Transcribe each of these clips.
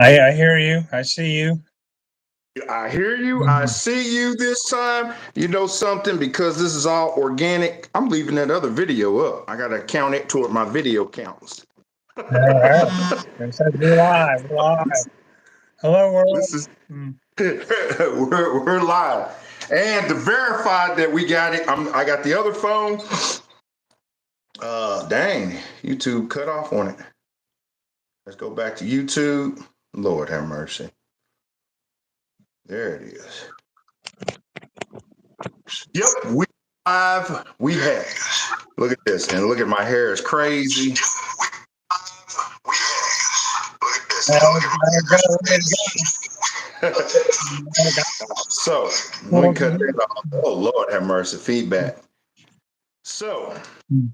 I hear you. I see you. I hear you. I Mhm. see you this time. You know something? Because this is all organic, I'm leaving that other video up. I got to count it toward my video counts. All right. I said we're live. We're live. Hello, world. This is Mm. we're live. And to verify that we got it, I got the other phone. Dang, YouTube cut off on it. Let's go back to YouTube. Lord have mercy. There it is. Yep, we live. We have. Look at this, and look at my hair is crazy. Let it go. Let it go. Let it So let me go. cut that off. Oh Lord have mercy. Feedback. So Mm.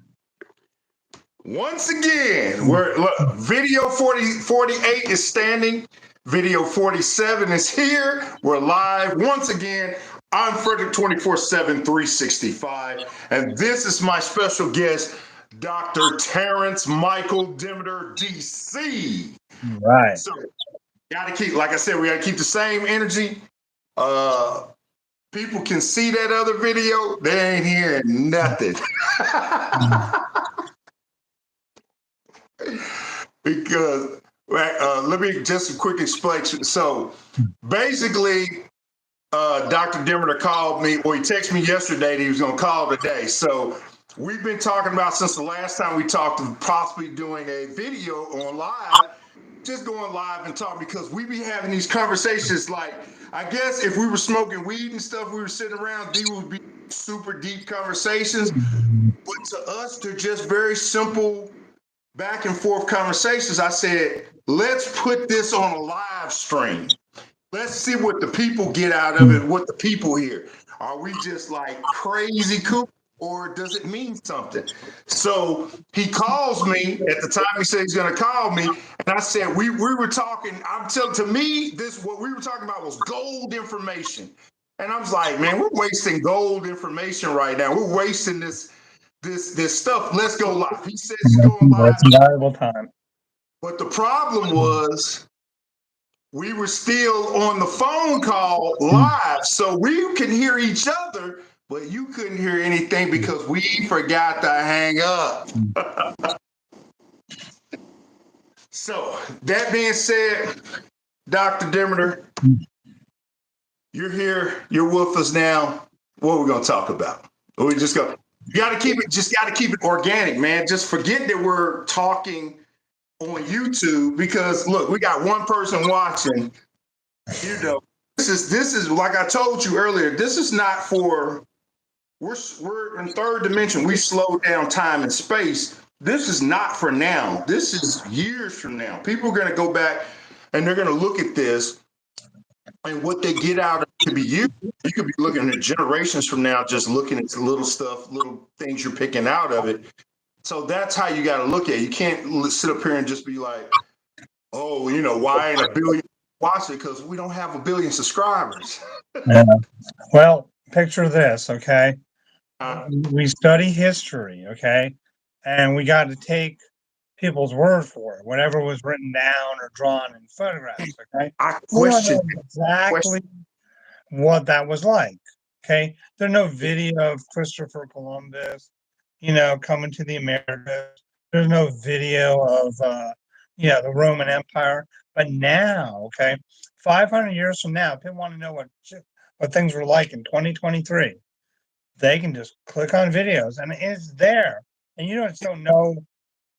once again, Mm. we're look, video 48 is standing. Video 47 is here. We're live once again. I'm Frederick 24/7, 365. And this is my special guest, Dr. Terrence Michael Demeter, DC. Right. So gotta keep, like I said, we gotta keep the same energy. Uh People can see that other video, they ain't hearing nothing. Mm. Because let me just a quick explain. So basically, Dr. Demeter called me, or he texted me yesterday that he was going to call today. So we've been talking about since the last time we talked of possibly doing a video on live, just going live and talk because we be having these conversations. Like, I guess if we were smoking weed and stuff, we were sitting around, these would be super deep conversations. But to us, they're just very simple back and forth conversations. I said, let's put this on a live stream. Let's see what the people get out of Mm. it, what the people hear. Are we just like crazy cool or does it mean something? So he calls me at the time he said he's going to call me. And I said, we were talking. I'm telling to me, this what we were talking about was gold information. And I was like, man, we're wasting gold information right now. We're wasting this stuff. Let's go live. He says he's going That's live. a valuable time. But the problem was we were still on the phone call Mm. live. So we can hear each other, but you couldn't hear anything because we forgot to hang up. Mm. So that being said, Dr. Demeter, Mm. you're here, you're with us now. What are we gonna talk about? We just go, you gotta keep it, just gotta keep it organic, man. Just forget that we're talking on YouTube because look, we got one person watching. You know, this is like I told you earlier. This is not for we're in third dimension. We slow down time and space. This is not for now. This is years from now. People are going to go back and they're going to look at this and what they get out of it could be you. You could be looking at generations from now, just looking at little stuff, little things you're picking out of it. So that's how you got to look at it. You can't sit up here and just be like, oh, why ain't a billion watch it? Because we don't have a billion subscribers. Yeah. Well, picture this, okay? Uh, We study history, okay? And we got to take people's word for it, whatever was written down or drawn in photographs, okay? I We don't question know question. exactly what that was like, okay? There's no video of Christopher Columbus, coming to the Americas. There's no video of, the Roman Empire. But now, okay, 500 years from now, people want to know what things were like in 2023. They can just click on videos and it's there. And you just don't know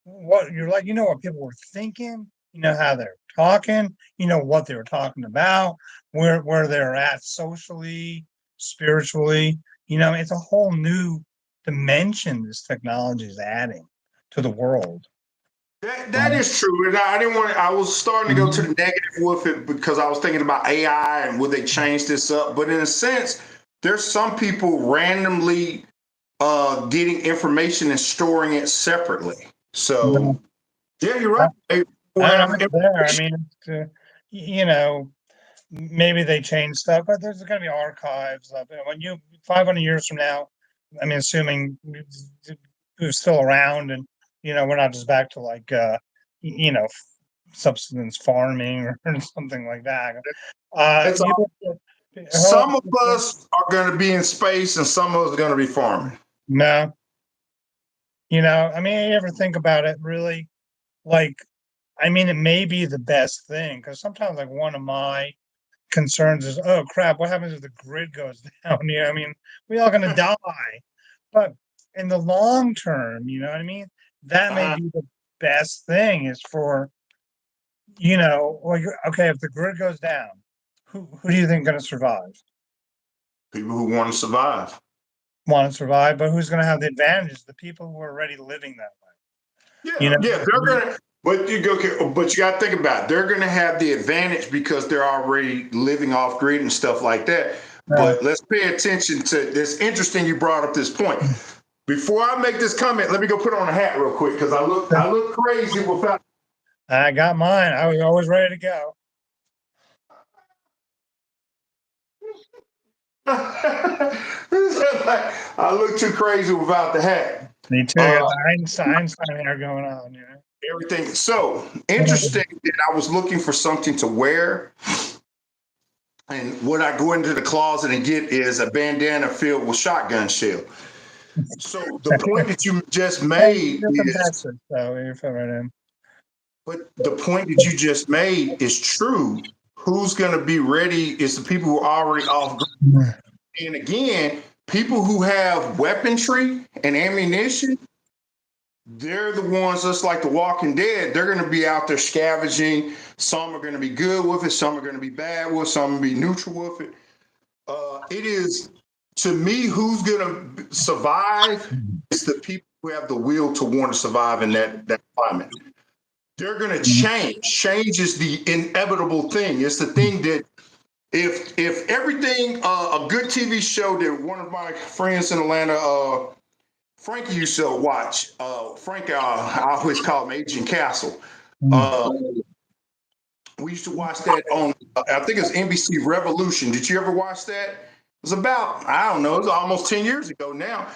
what you're like, what people were thinking, how they're talking, what they were talking about, where they're at socially, spiritually. It's a whole new dimension this technology is adding to the world. That Right? is true, and I didn't want. I was starting to go to Mhm. the negative with it because I was thinking about AI and would they change this up. But in a sense, there's some people randomly getting information and storing it separately. Yeah. So yeah, you're right. People I have know it's there. I information. mean, maybe they change stuff, but there's going to be archives of it. When 500 years from now, I mean, assuming who's still around and, we're not just back to like, you know, subsistence farming or something like that. It's You some of us are going to be in space and some of us are going to be farming. no, I mean, you ever think about it really? Like, I mean, it may be the best thing because sometimes, like, one of my concerns is, oh crap, what happens if the grid goes down? I mean, we all gonna die. But in the long term, you know what I mean? That may Uh-huh. be the best thing is for, well, okay, if the grid goes down, who do you think gonna survive? People who want to survive. Want to survive, but who's gonna have the advantages? The people who are already living that way. Yeah, yeah, they're gonna. But you got to think about it. They're gonna have the advantage because they're already living off grid and stuff like that. Uh, But let's pay attention to this. Interesting, you brought up this point. Before I make this comment, let me go put on a hat real quick because I look crazy without. I got mine. I was always ready to go. I look too crazy without the hat. Me too. Got Uh, the Einstein hair going on. Everything. So interesting that I was looking for something to wear. And what I go into the closet and get is a bandana filled with shotgun shell. So the point that you just Hey, made you're from is, Texas, so you're from right in. but the point that you just made is true. Who's going to be ready is the people who are already off. And again, people who have weaponry and ammunition, they're the ones just like the Walking Dead. They're going to be out there scavenging. Some are going to be good with it. Some are going to be bad with it. Some will be neutral with it. It is, to me, who's going to survive is the people who have the will to want to survive in that climate. They're going to change. Change is the inevitable thing. It's the thing that if everything, a good TV show that one of my friends in Atlanta, Frankie used to watch. Frank, I always call him Agent Castle. Uh, we used to watch that on, I think it's NBC Revolution. Did you ever watch that? It was about, I don't know, it was almost 10 years ago now,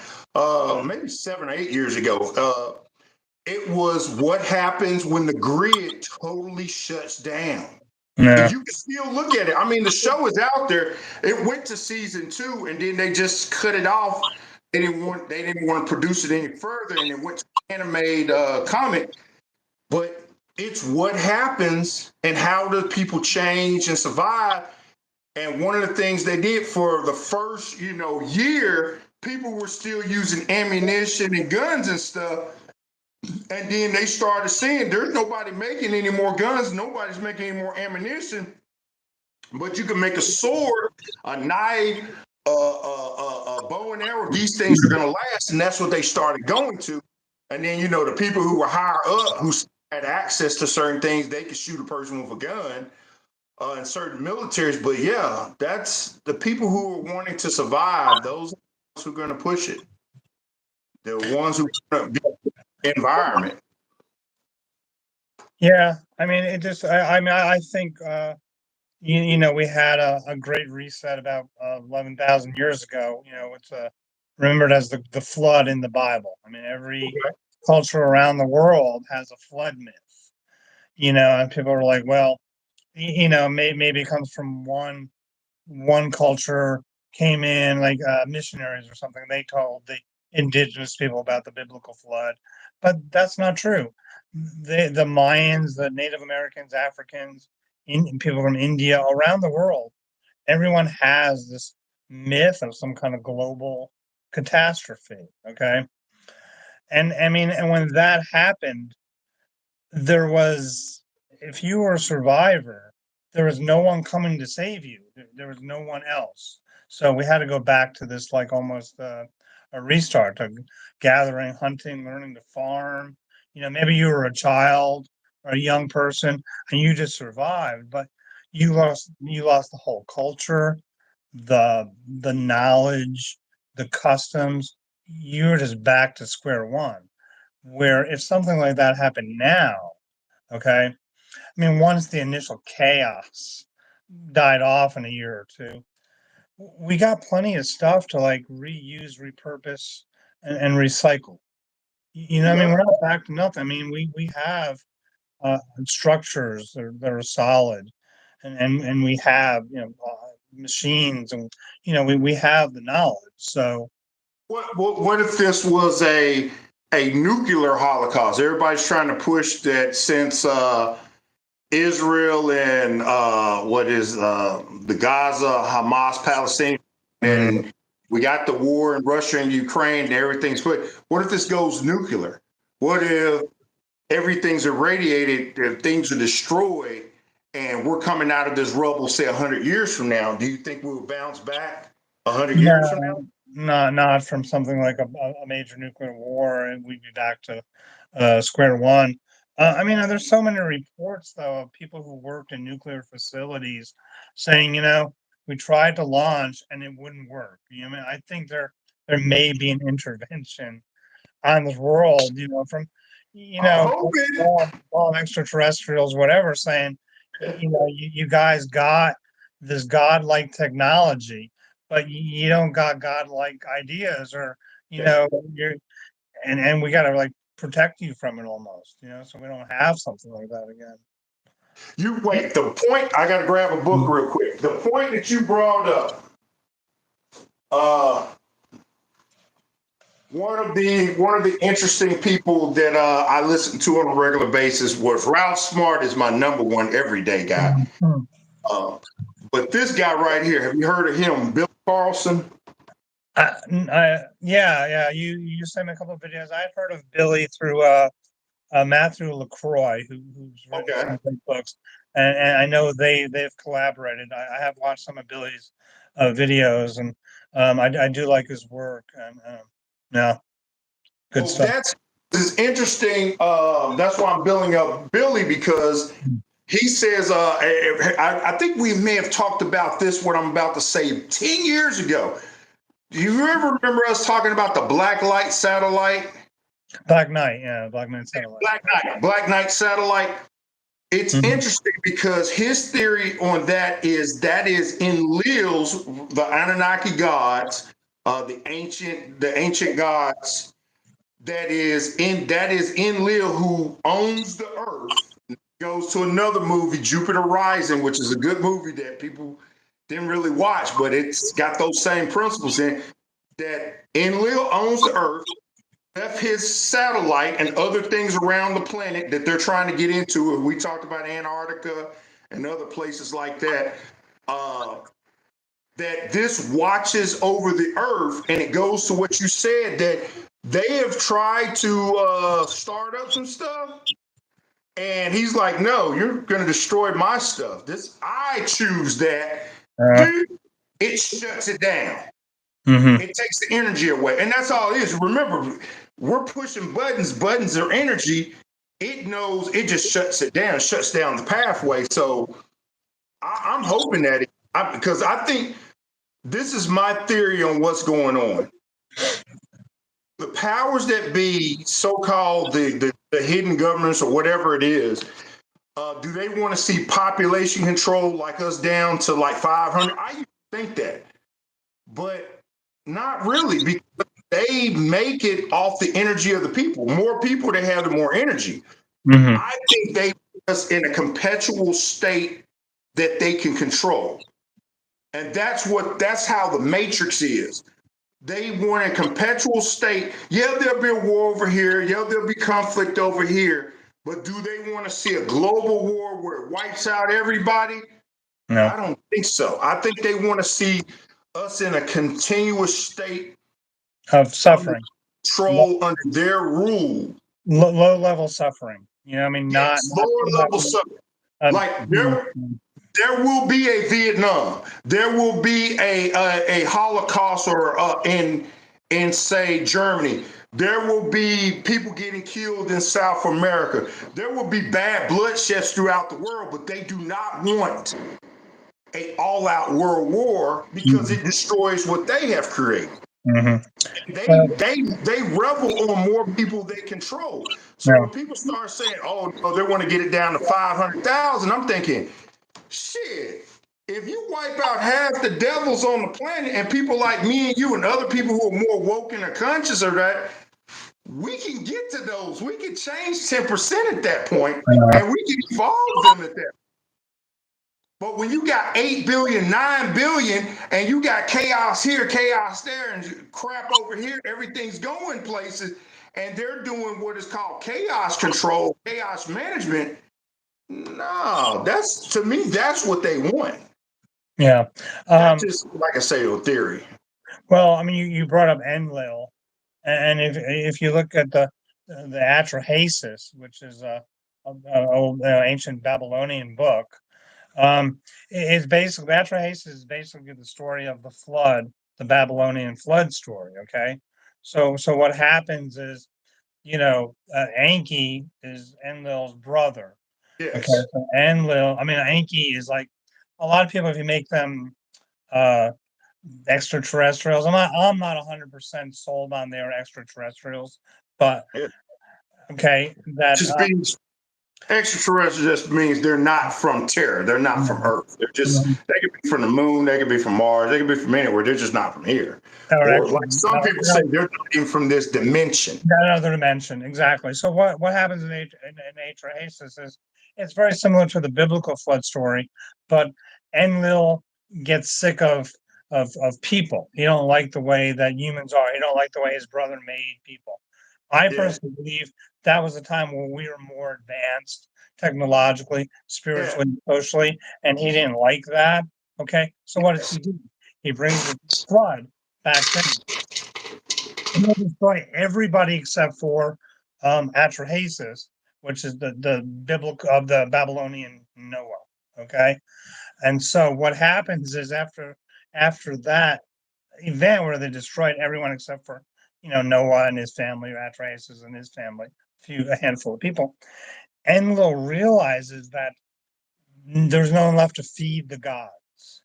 maybe 7 or 8 years ago. It was what happens when the grid totally shuts down. And Yeah. you can still look at it. I mean, the show is out there. It went to season 2, and then they just cut it off. They didn't want to produce it any further, and it went to animated comic. But it's what happens and how do people change and survive. And one of the things they did for the first, year, people were still using ammunition and guns and stuff. And then they started saying there's nobody making any more guns, nobody's making any more ammunition. But you can make a sword, a knife, a bow and arrow. These things are going to last, and that's what they started going to. And then the people who were higher up, who had access to certain things, they could shoot a person with a gun in certain militaries. But yeah, that's the people who are wanting to survive. Those who are going to push it. The ones who are going to be environment. Yeah. I mean, it just, I mean, I think, we had a great reset about 11,000 years ago. It's remembered as the flood in the Bible. I mean, every Okay. culture around the world has a flood myth. And people are like, well, maybe it comes from one culture came in, like missionaries or something. They told the indigenous people about the biblical flood, but that's not true. The Mayans, the Native Americans, Africans, people from India, around the world, everyone has this myth of some kind of global catastrophe. Okay, and I mean, and when that happened, there was, if you were a survivor, there was no one coming to save you. There was no one else. So we had to go back to this, like, almost a restart, to gathering, hunting, learning to farm. Maybe you were a child or a young person and you just survived, but you lost the whole culture, the knowledge, the customs. You're just back to square one. Where if something like that happened now, okay, I mean, once the initial chaos died off in a year or two, we got plenty of stuff to, like, reuse, repurpose, and recycle. I mean, Yep. we're not back to nothing. I mean, we have structures that are solid, and we have, machines, and we have the knowledge. So What if this was a nuclear holocaust? Everybody's trying to push that since Israel and what is the Gaza, Hamas, Palestine, mm, and we got the war in Russia and Ukraine, and everything's put. What if this goes nuclear? What if everything's irradiated, if things are destroyed, and we're coming out of this rubble, say 100 years from now? Do you think we'll bounce back 100 years from now? no, not from something like a major nuclear war, and we'd be back to square one. I mean, there's so many reports, though, of people who worked in nuclear facilities saying, we tried to launch and it wouldn't work. I mean, I think there may be an intervention on the world, from, I'm hoping. all extraterrestrials, whatever, saying, you guys got this godlike technology, but you don't got godlike ideas, or, you're, and we got to like protect you from it almost, so we don't have something like that again. You wait. The point. I got to grab a book real quick. The point that you brought up. Uh, one of the interesting people that I listen to on a regular basis was Ralph Smart. Is my number one everyday guy. Mhm. Uh, but this guy right here, have you heard of him, Bill Carlson? Yeah, you sent me a couple of videos. I've heard of Billy through Matthew LaCroix, who's written Okay. some great books, and I know they've collaborated. I have watched some of Billy's videos, and I do like his work, and yeah, good Well, stuff. that's this is interesting. That's why I'm building up Billy because he says, I think we may have talked about this, what I'm about to say, 10 years ago. Do you ever remember us talking about the black light satellite? Black Knight, yeah, Black Knight satellite. Black Knight satellite. It's Mhm. interesting because his theory on that is Enlil's, the Anunnaki gods, the ancient gods. That is Enlil who owns the earth. Goes to another movie, Jupiter Rising, which is a good movie that people didn't really watch, but it's got those same principles in that Enlil owns the earth, left his satellite and other things around the planet that they're trying to get into. We talked about Antarctica and other places like that. Uh, that this watches over the earth, and it goes to what you said that they have tried to start up some stuff, and he's like, "No, you're going to destroy my stuff. This I choose that." Uh, Dude, it shuts it down. mhm. It takes the energy away. And that's all it is. Remember, we're pushing buttons. Buttons are energy. It knows it just shuts it down, shuts down the pathway. So I'm hoping that because I think this is my theory on what's going on. The powers that be, so-called the hidden governments or whatever it is, do they want to see population control like us down to like 500? I used to think that. But not really, because they make it off the energy of the people. More people they have, the more energy. Mhm. I think they put us in a perpetual state that they can control. And that's how the matrix is. They want a perpetual state. Yeah, there'll be a war over here. Yeah, there'll be conflict over here. But do they want to see a global war where it wipes out everybody? No, I don't think so. I think they want to see us in a continuous state of under suffering, low, control, under their rule. low level suffering. I mean, not Yes, not lower too level much. stuff. Like there will be a Vietnam. There will be a Holocaust or in say Germany. There will be people getting killed in South America. There will be bad bloodsheds throughout the world, but they do not want a all-out world war because Mhm. it destroys what they have created. Mhm. They revel on more people they control. So when No, people start saying, "Oh no, they want to get it down to 500,000," I'm thinking, shit. If you wipe out half the devils on the planet and people like me and you and other people who are more woke and are conscious of that, we can get to those. We can change 10% at that point, and we can evolve them at that. But when you got 8 billion, 9 billion, and you got chaos here, chaos there, and crap over here, everything's going places, and they're doing what is called chaos control, chaos management. No, that's, to me, that's what they want. Yeah. That's just like I say, a theory. Well, I mean, you brought up Enlil, and if you look at the Atrahasis, which is a old ancient Babylonian book, it's basically Atrahasis is basically the story of the flood, the Babylonian flood story. Okay, so what happens is, Enki is Enlil's brother. Okay, Yes. so Enlil, I mean, Enki is like a lot of people. If you make them uh extraterrestrials. I'm not 100% sold on their extraterrestrials, but Yeah. okay, that Just means extraterrestrial just means they're not from Terra. They're not from Earth. They're just, they could be from the moon, they could be from Mars, they could be from anywhere. They're just not from here. are Or actually like some people say, they're not even from this dimension. another dimension. Exactly. So what happens in Atrahasis is it's very similar to the biblical flood story, but Enlil gets sick of people. He don't like the way that humans are. He don't like the way his brother made people. I Yeah. personally believe that was a time where we were more advanced technologically, Yeah. spiritually, socially, and he didn't like that. Okay, so what does he Yes. do? He brings the flood back then. And he'll destroy everybody except for Atrahasis, which is the biblical of the Babylonian Noah. Okay, and so what happens is after that event where they destroyed everyone except for Noah and his family, Atrahasis and his family, a handful of people, Enlil realizes that there's no one left to feed the gods,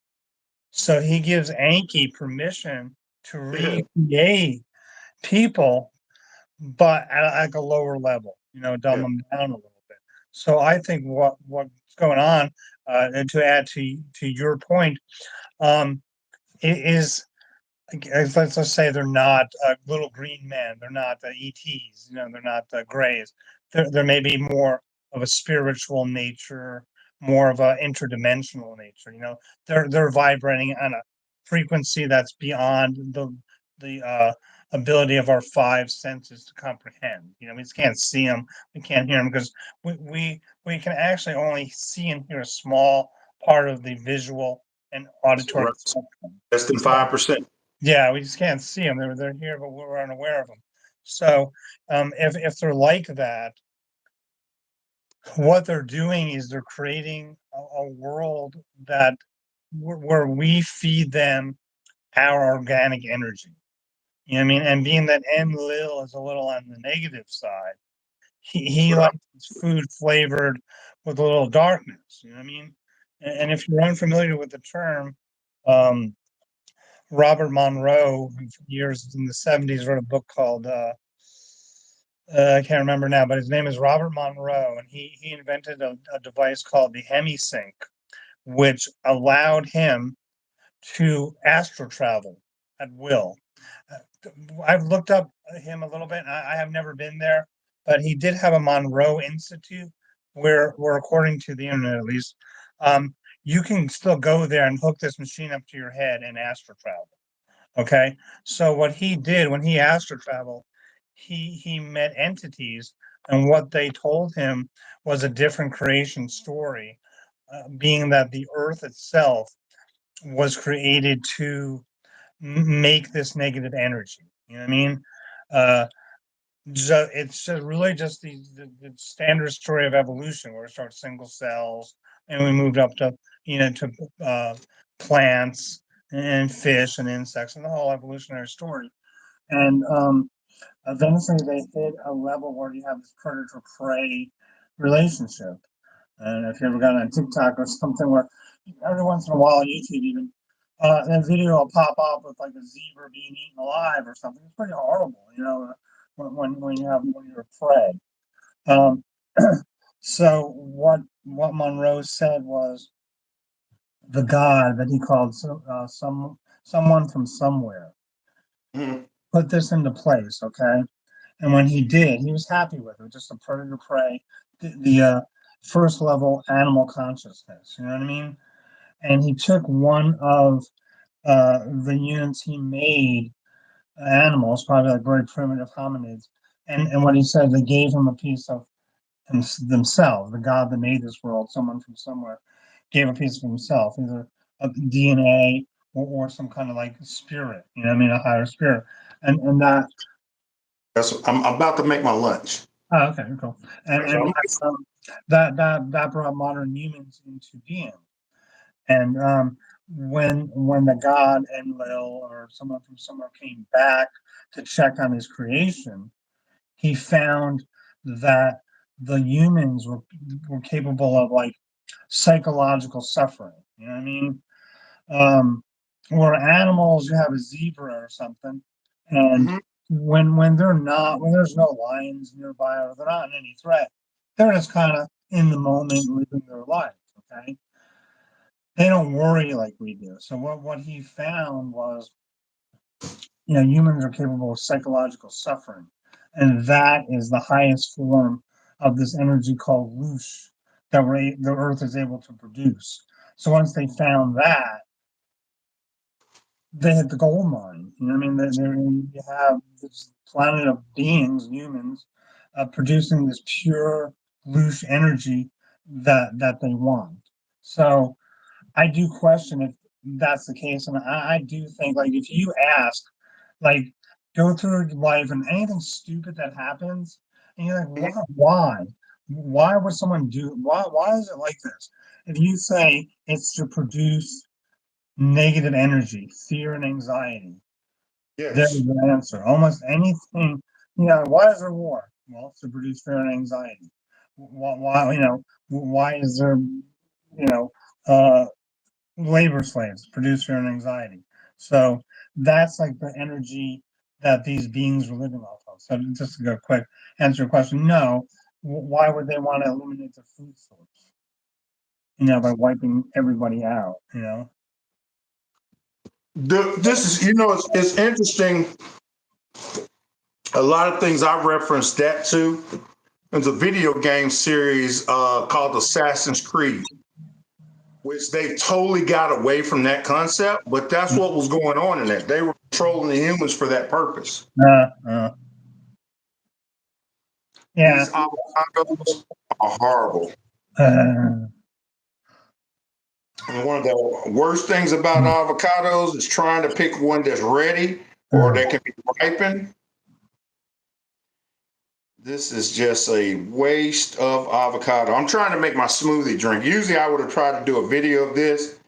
so he gives Enki permission to Yeah. recreate people, but at like a lower level, dumb Yeah. them down a little bit. So I think what's going on, and to add to your point, is let's just say they're not little green men, they're not the ETs, they're not the Greys. There may be more of a spiritual nature, more of a interdimensional nature. They're vibrating on a frequency that's beyond the ability of our five senses to comprehend. We just can't see them, we can't hear them because we can actually only see and hear a small part of the visual and auditory spectrum. Less than 5%. Yeah, we just can't see them. They're here, but we're unaware of them. So, if they're like that, what they're doing is they're creating a world that where we feed them our organic energy. You know what I mean? And being that Enlil is a little on the negative side, he Right. likes his food flavored with a little darkness. You know what I mean? And if you're unfamiliar with the term, um, Robert Monroe, who for years in the 70s wrote a book called I can't remember now, but his name is Robert Monroe, and he invented a device called the HemiSync, which allowed him to astral travel at will. I've looked up him a little bit. And I have never been there, but he did have a Monroe Institute where according to the internet at least, you can still go there and hook this machine up to your head and astral travel. Okay. So what he did when he astral traveled, he met entities, and what they told him was a different creation story, being that the earth itself was created to make this negative energy. You know what I mean? Uh, it's just really just the standard story of evolution, where we start single cells and we moved up to to plants and fish and insects and the whole evolutionary story. And eventually they hit a level where you have this predator prey relationship. And if you ever got on TikTok or something, where every once in a while on YouTube even a video will pop up with like a zebra being eaten alive or something. It's pretty horrible, when you're a prey. Um, so what Monroe said was the God that he called someone from somewhere Mhm. put this into place. Okay, And when he did, he was happy with it, just a predator prey, the first level animal consciousness. You know what I mean? And he took one of the units he made, animals, probably like very primitive hominids, and what he said, they gave him a piece of themselves, the God that made this world, someone from somewhere, gave a piece of himself, either a DNA or some kind of like spirit, you know what I mean, a higher spirit. And that, I'm about to make my lunch. oh, okay, cool. And that brought modern humans into being. And when the god Enlil or someone from somewhere came back to check on his creation, he found that the humans were capable of like psychological suffering. You know what I mean? Um, where animals, you have a zebra or something, and Mm-hmm. when they're not, when there's no lions nearby or they're not in any threat, they're just kind of in the moment living their life. Okay, they don't worry like we do. So what he found was, you know, humans are capable of psychological suffering, and that is the highest form of this energy called loosh that the Earth is able to produce. So once they found that, they hit the gold mine. You know what I mean? You have this planet of beings, humans, producing this pure loosh energy that they want. So I do question if that's the case, and I do think like if you ask, like, go through life and anything stupid that happens, and you're like, why would someone do? Why is it like this? If you say it's to produce negative energy, fear and anxiety, there's Yes. the answer. Almost anything, you know, why is there war? Well, it's to produce fear and anxiety. Why, you know, why is there, you know, uh, labor slaves, produce fear and anxiety. So that's like the energy that these beings were living off of. So just to go quick, answer your question, no. Why would they want to eliminate the food source? You know, by wiping everybody out, you know? This is, it's interesting. A lot of things I referenced that to. There's a video game series called Assassin's Creed, which they totally got away from that concept, but that's what was going on in it. They were controlling the humans for that purpose. Uh, uh, yeah. These avocados are horrible. Uh, And one of the worst things about avocados is trying to pick one that's ready or that can be ripened. This is just a waste of avocado. I'm trying to make my smoothie drink. Usually I would have tried to do a video of this,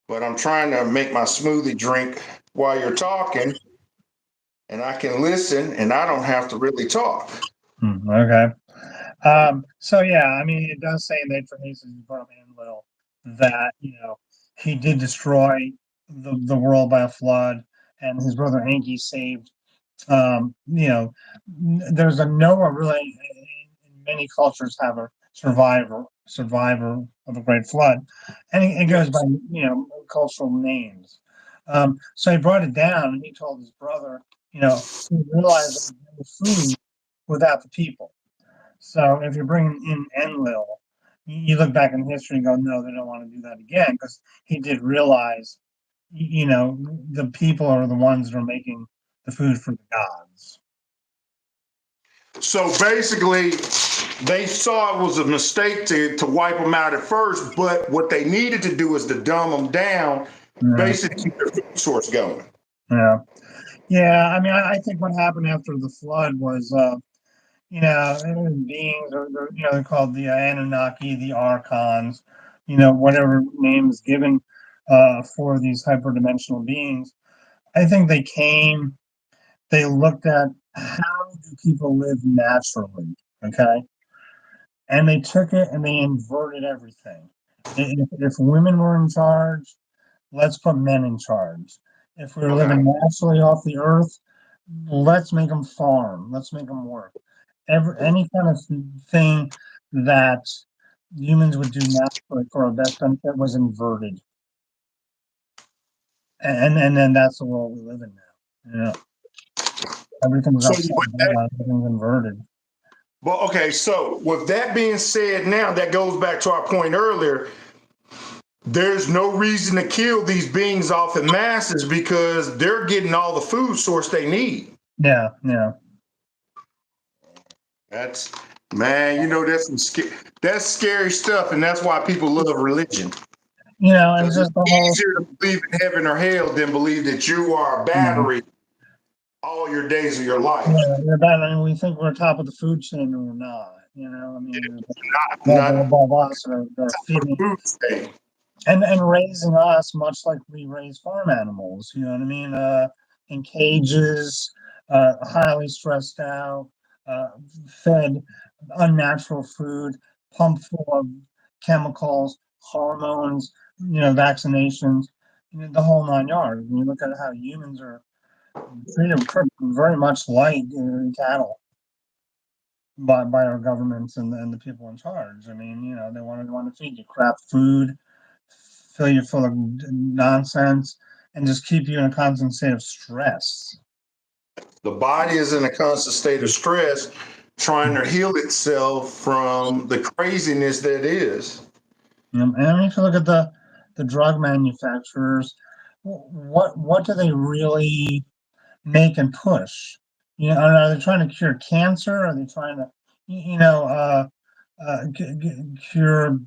but I'm trying to make my smoothie drink while you're talking and I can listen and I don't have to really talk. okay. So yeah, I mean, it does say in the information you brought up in Little that, you know, he did destroy the world by a flood, and his brother Enki saved. You know, there's a Noah really. In many cultures have a survivor of a great flood, and it goes by, Yes. you know, cultural names. So he brought it down, and he told his brother, you know, he realized that there was food without the people. So if you're bringing in Enlil, you look back in history and go, no, they don't want to do that again, because he did realize, you know, the people are the ones that are making the food for the gods. So basically, they saw it was a mistake to wipe them out at first, but what they needed to do is to dumb them down, Yeah, basically keep their food source going. yeah, yeah. I mean, I think what happened after the flood was, you know, it was beings, or you know, they're called the Anunnaki, the Archons, you know, whatever names given for these hyperdimensional beings. I think they came, they looked at how do people live naturally, okay? And they took it and they inverted everything. If women were in charge, let's put men in charge. If we were Okay. living naturally off the earth, let's make them farm. Let's make them work. Any kind of thing that humans would do naturally for our best benefit was inverted, and then that's the world we live in now. Yeah. Everything's So upside down, everything's inverted. well, okay. So with that being said, now that goes back to our point earlier. There's no reason to kill these beings off in masses because they're getting all the food source they need. Yeah, yeah. That's man, you know that's scary stuff, and that's why people love religion. And Because just the it's whole. easier to believe in heaven or hell than believe that you are a battery all your days of your life. Yeah, they're bad. I mean, we think we're top of the food chain and we're not. I mean, they're Not above us. They're for the feeding food state. and raising us much like we raise farm animals. You know what I mean? In cages, highly stressed out, uh, fed unnatural food, pumped full of chemicals, hormones. Vaccinations. The whole 9 yards. When you look at how humans are treated very much like cattle by our governments and the people in charge. I mean, they want to feed you crap food, fill you full of nonsense, and just keep you in a constant state of stress. The body is in a constant state of stress, trying to heal itself from the craziness that is. And I mean, if you look at the drug manufacturers, what do they really make and push? Are they trying to cure cancer? Are they trying to, cure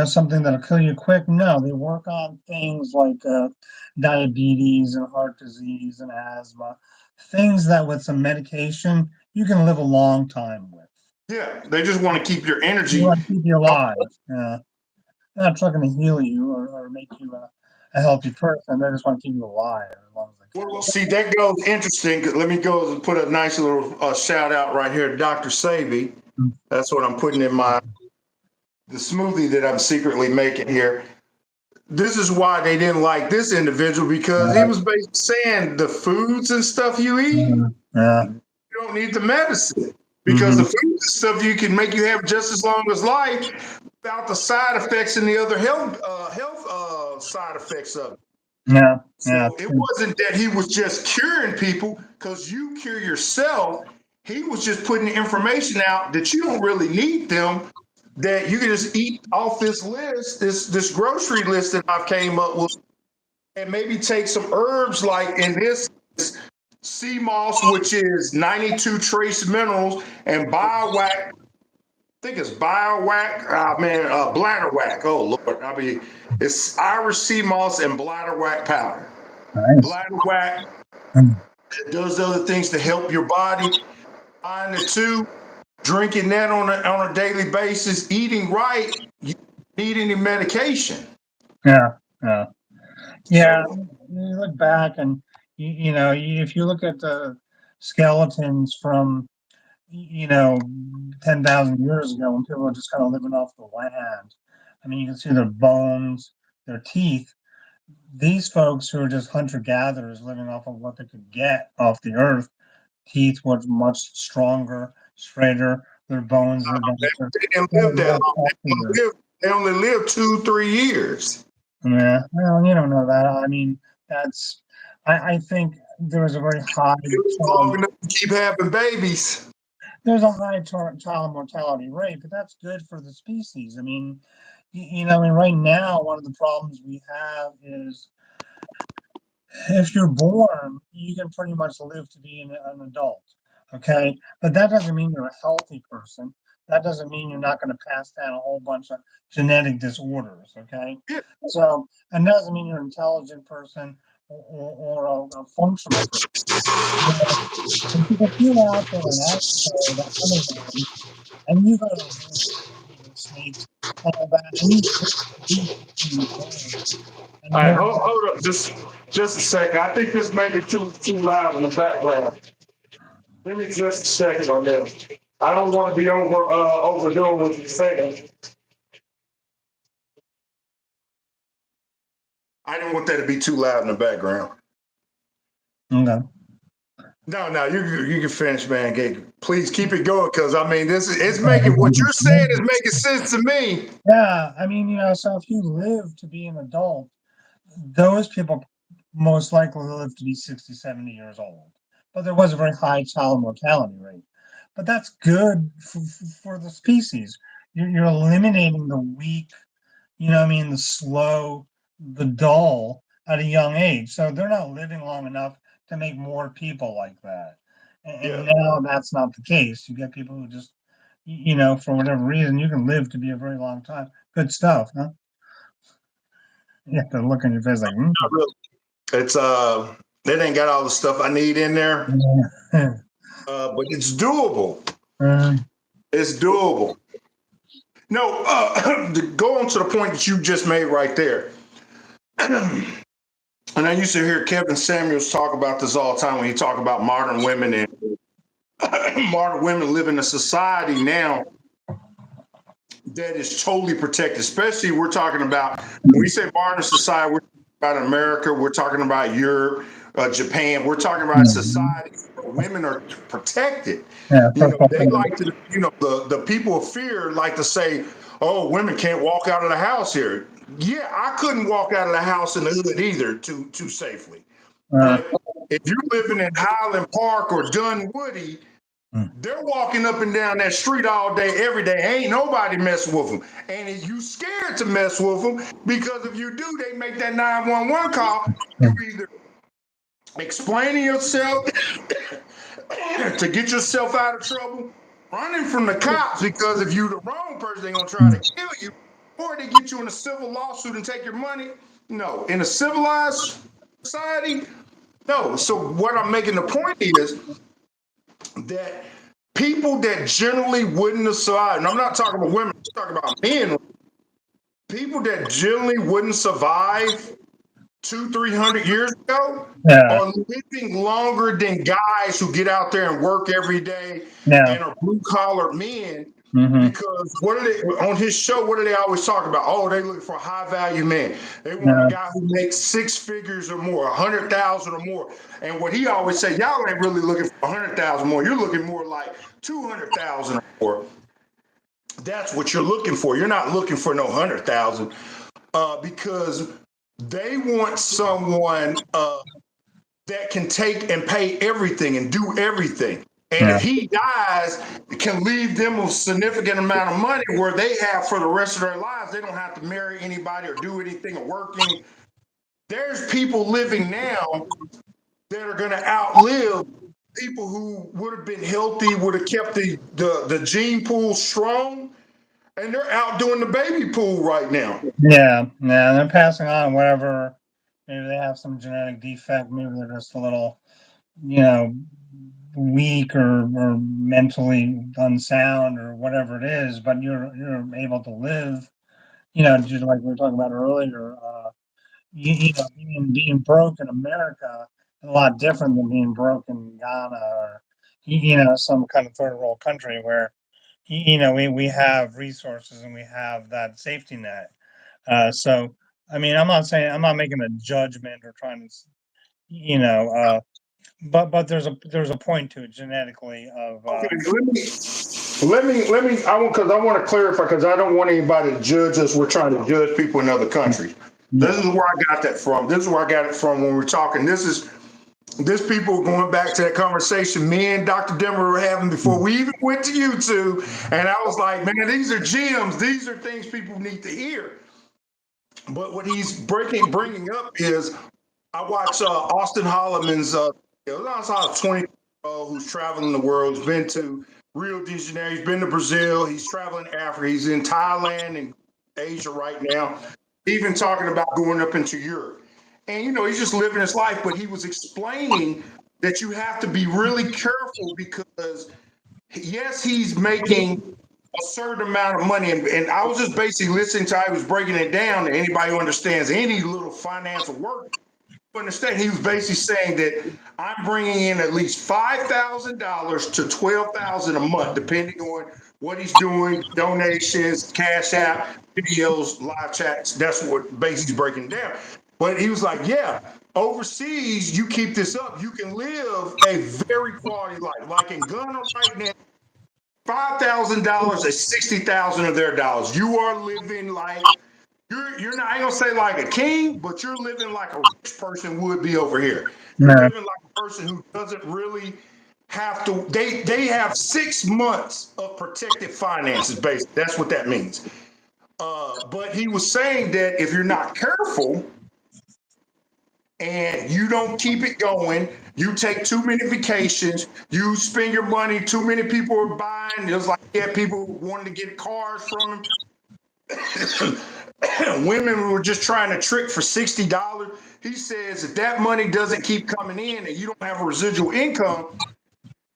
something that'll kill you quick? No, they work on things like diabetes and heart disease and asthma, things that with some medication you can live a long time with. Yeah, they just want to keep your They energy. want to keep you alive. Yeah, they're not trying to heal you or make you a healthy person. They just want to keep you alive as long as they can. Well, see, that goes interesting. 'Cause let me go and put a nice little shout out right here, Dr. Savy. That's what I'm putting in the smoothie that I'm secretly making here. This is why they didn't like this individual because he was basically saying the foods and stuff you eat, Yeah. you don't need the medicine because Mm-hmm. the food and stuff you can make you have just as long as life without the side effects and the other health side effects of it. Yeah. Yeah. So it wasn't that he was just curing people because you cure yourself. He was just putting the information out that you don't really need them, that you can just eat off this list, this grocery list that I came up with, and maybe take some herbs like in this sea moss, which is 92 trace minerals, and biowac. I think it's biowac. Man, bladderwac. Oh Lord, I mean, it's Irish sea moss and bladderwac powder. Nice. Bladderwac does other things to help your body. Combine the two, drinking that on a daily basis, eating right, you don't need any medication. Yeah. Yeah. Yeah. So You look back and if you look at the skeletons from 10,000 years ago when people were just kind of living off the land. I mean, you can see their bones, their teeth. These folks who are just hunter gatherers living off of what they could get off the earth, teeth were much stronger, straighter, their bones were denser. they didn't They live were that much long. healthier. They only lived 2, 3 years. Yeah, well, you don't know that. I mean, that's, I think there was a very high It was child, long enough to keep having babies. there's a high child mortality rate, but that's good for the species. I mean, I mean, right now, one of the problems we have is if you're born, you can pretty much live to be an adult. Okay. But that doesn't mean you're a healthy person. That doesn't mean you're not going to pass down a whole bunch of genetic disorders. Okay. Yeah. So, and that doesn't mean you're an intelligent person or a functional person. You know, if you're out there and out there, that Amazon, and you go to a zoo with snakes and all that, and you see these birds, All and right, they're hold up, just a second. I think this may be too loud in the background. Give me just a second on this. I don't want to be overdoing what you're saying. I didn't want that to be too loud in the background. okay. No, no, you can finish, man. Please keep it going, because I mean, it's making what you're saying is making sense to me. Yeah, I mean, so if you live to be an adult, those people most likely live to be 60, 70 years old. but there was a very high child mortality rate. But that's good for the species. You're eliminating the weak, I mean, the slow, the dull at a young age. So they're not living long enough to make more people like that. And Yeah. now that's not the case. You get people who just, for whatever reason, you can live to be a very long time. Good stuff, huh? You have to look on your face like, Not really. It's it ain't got all the stuff I need in there, yeah. but it's doable. Uh, It's doable. No, to go on to the point that you just made right there. And I used to hear Kevin Samuels talk about this all the time when he talk about modern women and modern women live in a society now that is totally protected. Especially we're talking about when we say modern society, we're talking about America, we're talking about Europe, Japan. We're talking about society where women are protected. yeah, You know, they like to, the people of fear like to say, "Oh, women can't walk out of the house here." Yeah, I couldn't walk out of the house in the hood either too safely. But if you're living in Highland Park or Dunwoody, they're walking up and down that street all day, every day. Ain't nobody messing with them. And if you scared to mess with them, because if you do, they make that 911 call. You either explaining yourself to get yourself out of trouble, running from the cops, because if you the wrong person, they're gonna try to kill you, or they get you in a civil lawsuit and take your money. No, in a civilized society, no. So what I'm making the point is that people that generally wouldn't have survived, and I'm not talking about women, I'm talking about men, people that generally wouldn't survive 200-300 years ago yeah, are living longer than guys who get out there and work every day yeah, and are blue collar men. hmm, Because what are they on his show? What do they always talk about? Oh, they looking for high value men. They want a yeah, guy who makes six figures or more, 100,000 or more. And what he always say, y'all ain't really looking for 100,000 more. You're looking more like 200,000 or more. That's what you're looking for. You're not looking for no 100,000 because they want someone that can take and pay everything and do everything. And yeah, if he dies, it can leave them a significant amount of money where they have for the rest of their lives. They don't have to marry anybody or do anything or working. There's people living now that are going to outlive people who would have been healthy, would have kept the gene pool strong, and they're out doing the baby pool right now. yeah, yeah. They're passing on whatever. Maybe they have some genetic defect. Maybe they're just a little, you know, weak or mentally unsound or whatever it is. But you're able to live. Just like we were talking about earlier. Being broke in America is a lot different than being broke in Ghana or some kind of third world country where we have resources and we have that safety net. So I mean, I'm not making a judgment or trying to but there's a point to it genetically of Okay, let me. I want to clarify because I don't want anybody to judge us. We're trying to judge people in other countries. This yeah, is where I got that from. This is where I got it from when we're talking. This people going back to that conversation me and Dr. Denver were having before we even went to YouTube, and I was like, man, these are gems. These are things people need to hear. But what he's bringing up is I watch Austin Holloman's. I saw a 20 who's traveling the world. He's been to Rio de Janeiro. He's been to Brazil. He's traveling Africa. He's in Thailand and Asia right now. Even talking about going up into Europe. And he's just living his life. But he was explaining that you have to be really careful because yes, he's making a certain amount of money. And I was just basically listening to how he was breaking it down to anybody who understands any little financial work. Understand, he was basically saying that I'm bringing in at least $5,000 to $12,000 a month, depending on what he's doing, donations, cash app, videos, live chats. That's what basically breaking down. But he was like, yeah, overseas, you keep this up, you can live a very quality life. Like in Ghana right now, $5,000 is 60,000 of their dollars. You are living like you're not, I ain't gonna say like a king, but you're living like a rich person would be over here. You're yeah, living like person who doesn't really have to, they have 6 months of protected finances, basically. That's what that means. But he was saying that if you're not careful and you don't keep it going, you take too many vacations, you spend your money, too many people are buying. It was like, yeah, people wanted to get cars from him. Women were just trying to trick for $60. He says if that money doesn't keep coming in and you don't have a residual income,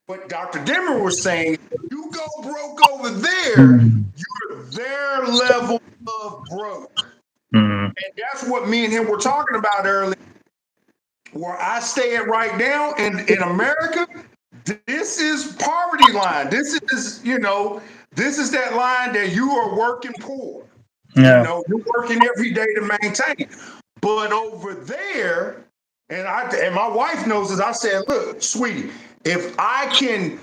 what Dr. Dimmer was saying, you go broke over there, you're their level of broke. And that's what me and him were talking about earlier. Where I stay at right now in America, this is poverty line. This is, this is that line that you are working poor. Yeah. You're working every day to maintain. But over there, and my wife knows this, I said, look, sweetie, if I can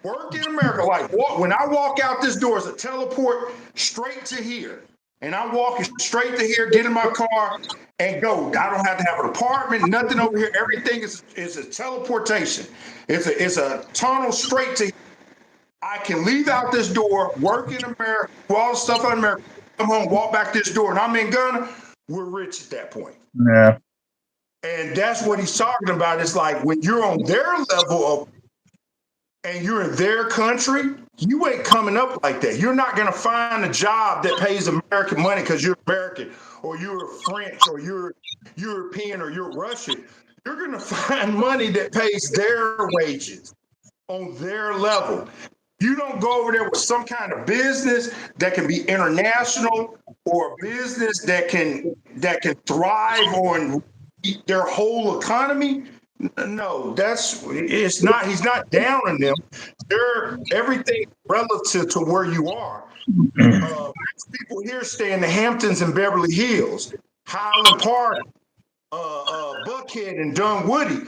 work in America, like when I walk out this door, it's a teleport straight to here. And I'm walking straight to here, get in my car, and go. I don't have to have an apartment, nothing over here. Everything is a teleportation. It's a tunnel straight to here. I can leave out this door, work in America, do all the stuff in America, come home, walk back this door, and I'm in Ghana. We're rich at that point. Yeah. And that's what he's talking about. It's like when you're on their level of, and you're in their country, you ain't coming up like that. You're not going to find a job that pays American money because you're American or you're French or you're European or you're Russian. You're going to find money that pays their wages on their level. You don't go over there with some kind of business that can be international or a business that can thrive on their whole economy. No, it's not. He's not down on them. They're everything relative to where you are. People here stay in the Hamptons and Beverly Hills, Highland Park, Buckhead, and Dunwoody.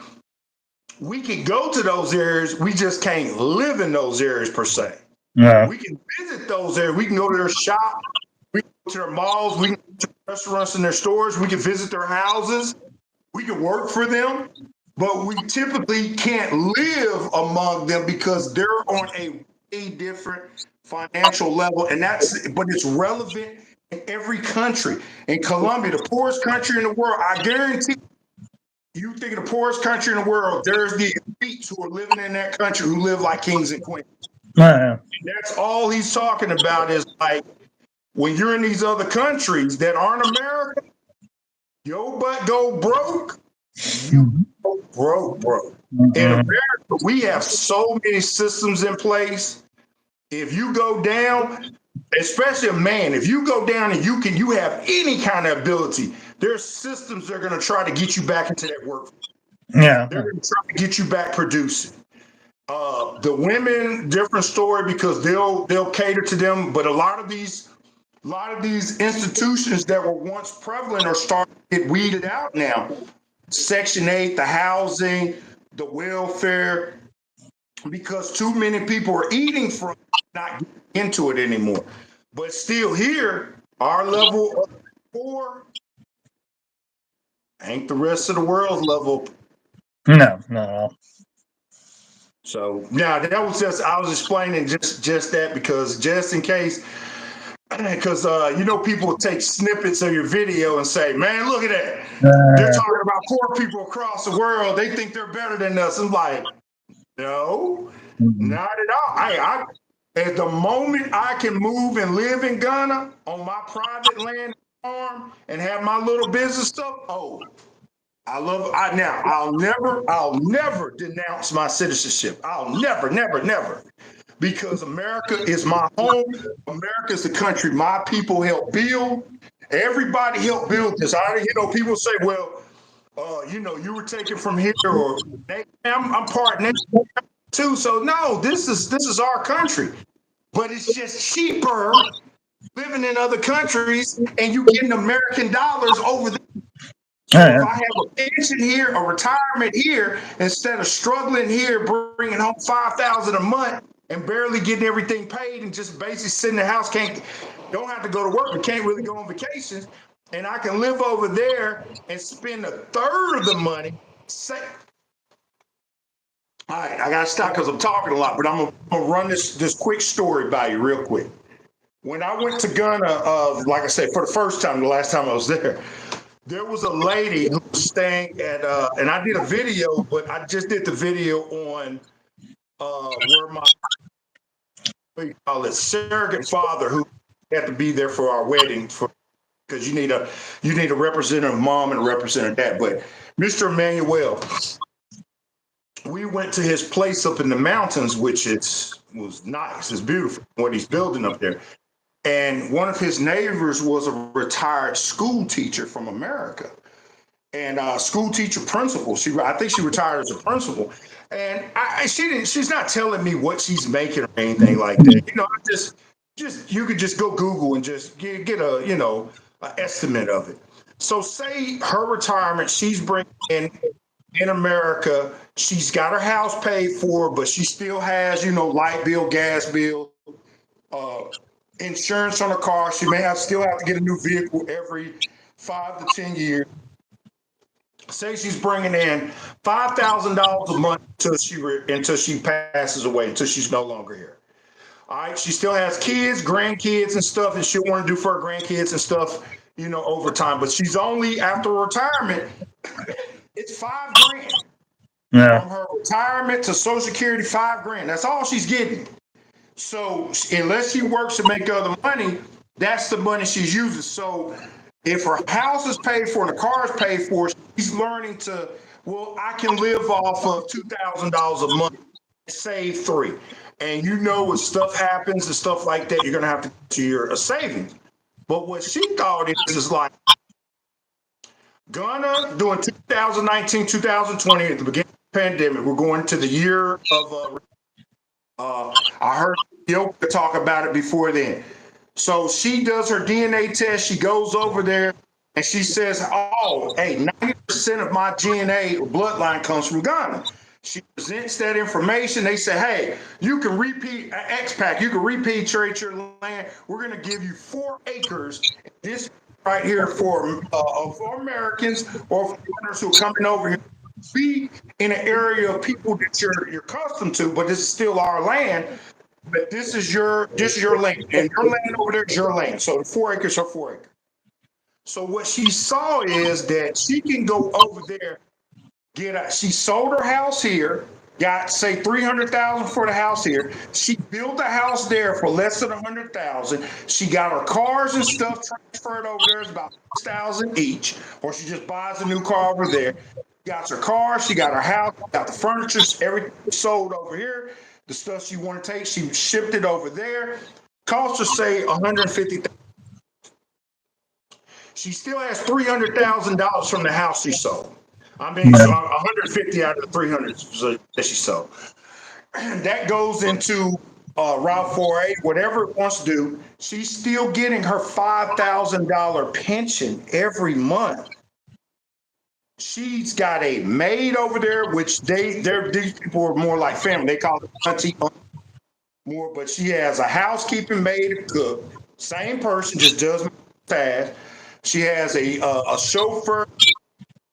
We can go to those areas. We just can't live in those areas per se. Yeah. We can visit those areas. We can go to their shop. We can go to their malls. We can go to restaurants and their stores. We can visit their houses. We can work for them. But we typically can't live among them because they're on a way different financial level. But it's relevant in every country. In Colombia, the poorest country in the world, I guarantee you think of the poorest country in the world, there's the elites who are living in that country who live like kings and queens. Yeah. And that's all he's talking about is like when you're in these other countries that aren't America, your butt go broke. You broke. In America, we have so many systems in place. If you go down, especially a man, if you go down and you have any kind of ability, there's systems that are going to try to get you back into that work. Yeah. They're going to try to get you back producing. The women, different story because they'll cater to them, but a lot of these institutions that were once prevalent are starting to get weeded out now. Section 8, the housing, the welfare, because too many people are eating from not getting into it anymore. But still here, our level of poor ain't the rest of the world's level. No. So now that was just, I was explaining just that because just in case, because people take snippets of your video and say, man, look at that. They're talking about poor people across the world. They think they're better than us. I'm like, no, not at all. I at the moment I can move and live in Ghana on my private land farm and have my little business stuff. Oh, I'll never denounce my citizenship. I'll never. Because America is my home. America is the country my people helped build. Everybody helped build this. People say, well, you were taken from here, or I'm part nation too. So no, this is our country. But it's just cheaper living in other countries, and you getting American dollars over there. So if I have a pension here, a retirement here, instead of struggling here, bringing home $5,000 a month and barely getting everything paid, and just basically sitting in the house, don't have to go to work, but can't really go on vacations, and I can live over there and spend a third of the money. All right, I gotta stop because I'm talking a lot, but I'm gonna run this quick story by you real quick. When I went to Ghana, like I said, for the first time, the last time I was there was a lady who was staying at, and I did a video, but I just did the video on where my, what do you call it, surrogate father who had to be there for our wedding for because you need a representative mom and a representative dad. But Mr. Emmanuel, we went to his place up in the mountains, which was nice. It's beautiful what he's building up there. And one of his neighbors was a retired school teacher from America, and school teacher principal. I think she retired as a principal, and she's not telling me what she's making or anything like that. I just you could just go Google and just get a an estimate of it. So say her retirement, she's bringing in America. She's got her house paid for, but she still has light bill, gas bill, uh, insurance on her car. She may still have to get a new vehicle every 5 to 10 years. Say she's bringing in $5,000 a month until she passes away, until she's no longer here. All right, she still has kids, grandkids, and stuff, and she'll want to do for her grandkids and stuff, over time. But she's only after retirement. It's 5 grand Yeah. from her retirement to Social Security. 5 grand. That's all she's getting. So unless she works to make other money, that's the money she's using. So if her house is paid for and the car is paid for, she's learning I can live off of $2,000 a month, save three. And when stuff happens and stuff like that, you're gonna have to your savings. But what she thought is like Ghana doing 2019, 2020 at the beginning of the pandemic. We're going to the year of I heard Yoka talk about it before then. So she does her DNA test. She goes over there and she says, "Oh, hey, 90% of my DNA or bloodline comes from Ghana." She presents that information. They say, "Hey, you can repeat expat. You can repatriate your land. We're going to give you 4 acres. This right here for Americans or foreigners who are coming over here. Be in an area of people that you're accustomed to, but this is still our land. But this is your land, and your land over there is your land. So the 4 acres are 4 acres." So what she saw is that she can go over there, she sold her house here, got say 300,000 for the house here. She built a house there for less than 100,000. She got her cars and stuff transferred over there. It's about 6,000 each, or she just buys a new car over there. Got her car, she got her house, got the furniture, everything sold over here. The stuff she want to take, she shipped it over there. Cost her say 150,000. She still has $300,000 from the house she sold. I mean, so 150 out of the 300 that she sold. That goes into Route 4A, whatever it wants to do. She's still getting her $5,000 pension every month. She's got a maid over there, which these people are more like family. They call it auntie more, but she has a housekeeping maid, a cook, same person, just does fast. She has a chauffeur,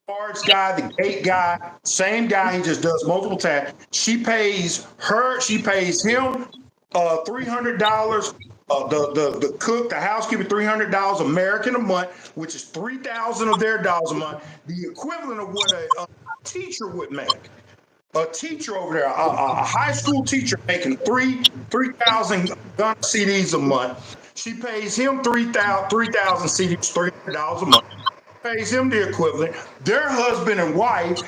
guards guy, the gate guy, same guy. He just does multiple tasks. She pays him $300. The cook, the housekeeper, $300 American a month, which is 3,000 of their dollars a month, the equivalent of what a teacher would make. A teacher over there, a high school teacher making 3,000 gun CDs a month. She pays him 3,000 CDs, $300 a month. Pays him the equivalent. Their husband and wife,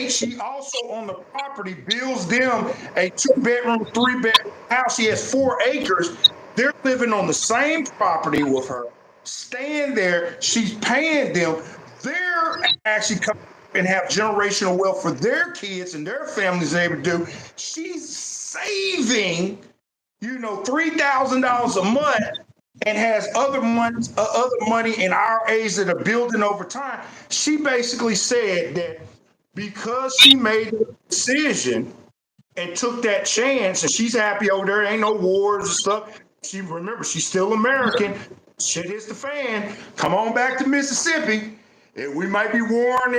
she also on the property builds them a 2-bedroom, 3-bedroom house. She has 4 acres. They're living on the same property with her, staying there. She's paying them. They're actually coming and have generational wealth for their kids and their families able to do. She's saving, $3,000 a month and has other money in IRAs that are building over time. She basically said that because she made the decision and took that chance, and she's happy over there, ain't no wars and stuff. She's still American. Shit hits the fan. Come on back to Mississippi. We might be warring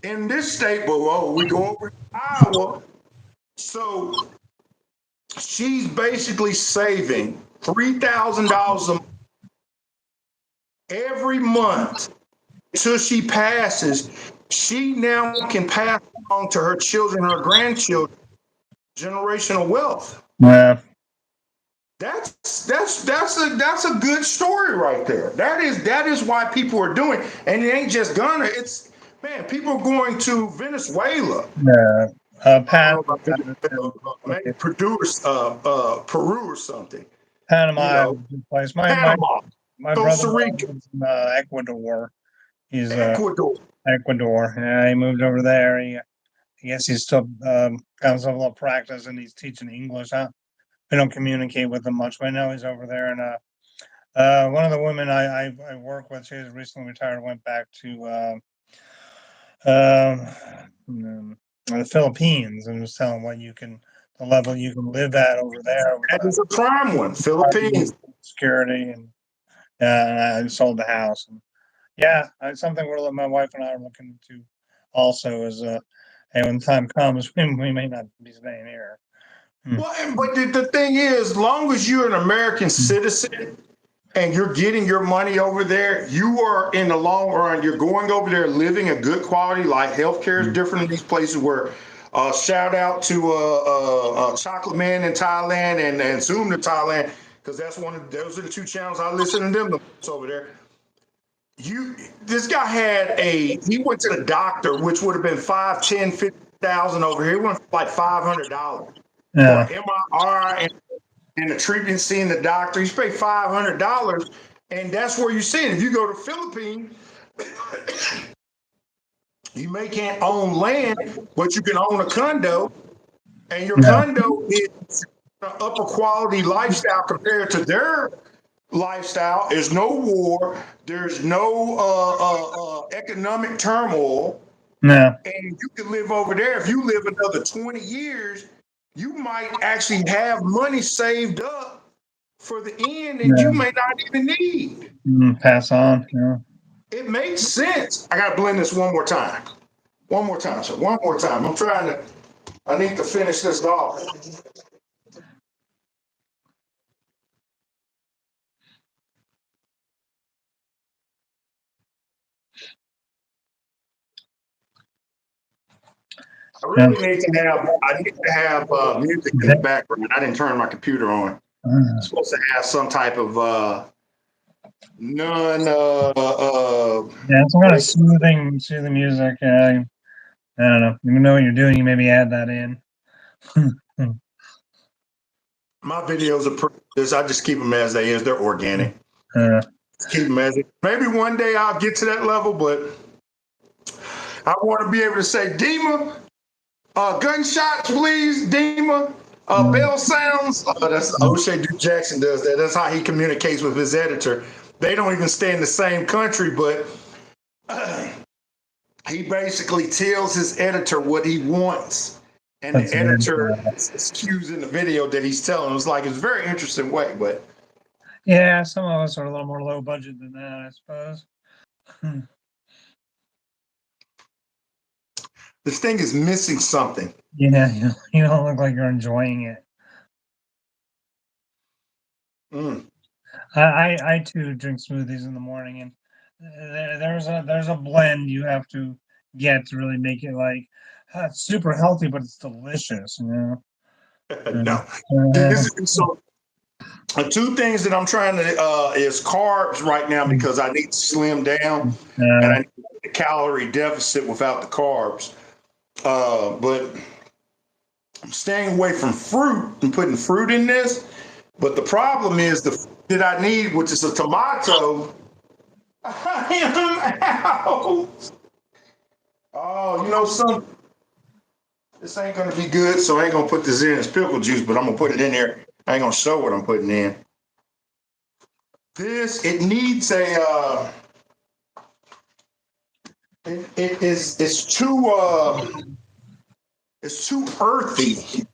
in this state, but we go over to Iowa. So she's basically saving $3,000 every month till she passes. She now can pass along to her children, her grandchildren, generational wealth. Yeah. That's a good story right there. That is why people are doing it. And it ain't just Ghana. It's, man, people are going to Venezuela. Yeah. I don't know Panama, about maybe Peru or something. You Panama, know, place. Panama, My Costa brother-in-law Rica, lives in Ecuador. He's Ecuador. Ecuador. Yeah, he moved over there. I guess he's still got some little practice, and he's teaching English. Huh? We don't communicate with him much, but I know he's over there. And one of the women I work with, she was recently retired, went back to the Philippines, and was telling what the level you can live at over there with That is a prime one. the Philippines. security, and I sold the house. And yeah, it's something my wife and I are looking into also is hey, when the time comes, we may not be staying here. Well, but the thing is, long as you're an American citizen and you're getting your money over there, you are in the long run, you're going over there living a good quality life. Healthcare is different in these places where shout out to Chocolate Man in Thailand and Zoom to Thailand, because those are the two channels I listen to them over there. This guy he went to the doctor, which would have been 5, 10, 50,000 over here. He went for like $500 for Yeah, an MRI and the treatment, seeing the doctor. He's paid $500, and that's where you see it. If you go to Philippines, you may can't own land, but you can own a condo, and your yeah, condo is an upper quality lifestyle compared to their lifestyle. There's no war, there's no economic turmoil, yeah, and you can live over there. If you live another 20 years, you might actually have money saved up for the end that you yeah. may not even need. Pass on. Yeah. It makes sense. I got to blend this one more time. One more time, sir. One more time. I need to finish this off. Yeah. I need to have music in the background. I didn't turn my computer on. It's supposed to have some type of non Yeah, some kind of break. soothing music. Yeah, I don't know. You know what you're doing. You maybe add that in. My videos are pretty, I just keep them as they is. They're organic. Uh, Keep them as it. Maybe one day I'll get to that level, but I want to be able to say, Dima, gunshots, please, Dima. Bell sounds. That's O'Shea Duke Jackson does that. That's how he communicates with his editor. They don't even stay in the same country, but he basically tells his editor what he wants, and the that's weird. editor cues in the video that he's telling. It's a very interesting way, but Yeah, some of us are a little more low budget than that, I suppose. this thing is missing something. Yeah, you don't look like you're enjoying it. Mm. I too drink smoothies in the morning, and there's a blend you have to get to really make it like it's super healthy, but it's delicious. You know. No, Uh, this is so. Two things that I'm trying to is carbs right now because I need to slim down and I need a calorie deficit without the carbs. But I'm staying away from fruit and putting fruit in this. But the problem is the fruit that I need, which is a tomato. I am out. Oh, you know something? This ain't gonna be good, so I ain't gonna put this in as pickle juice, but I'm gonna put it in there. I ain't gonna show what I'm putting in. It needs it's too earthy.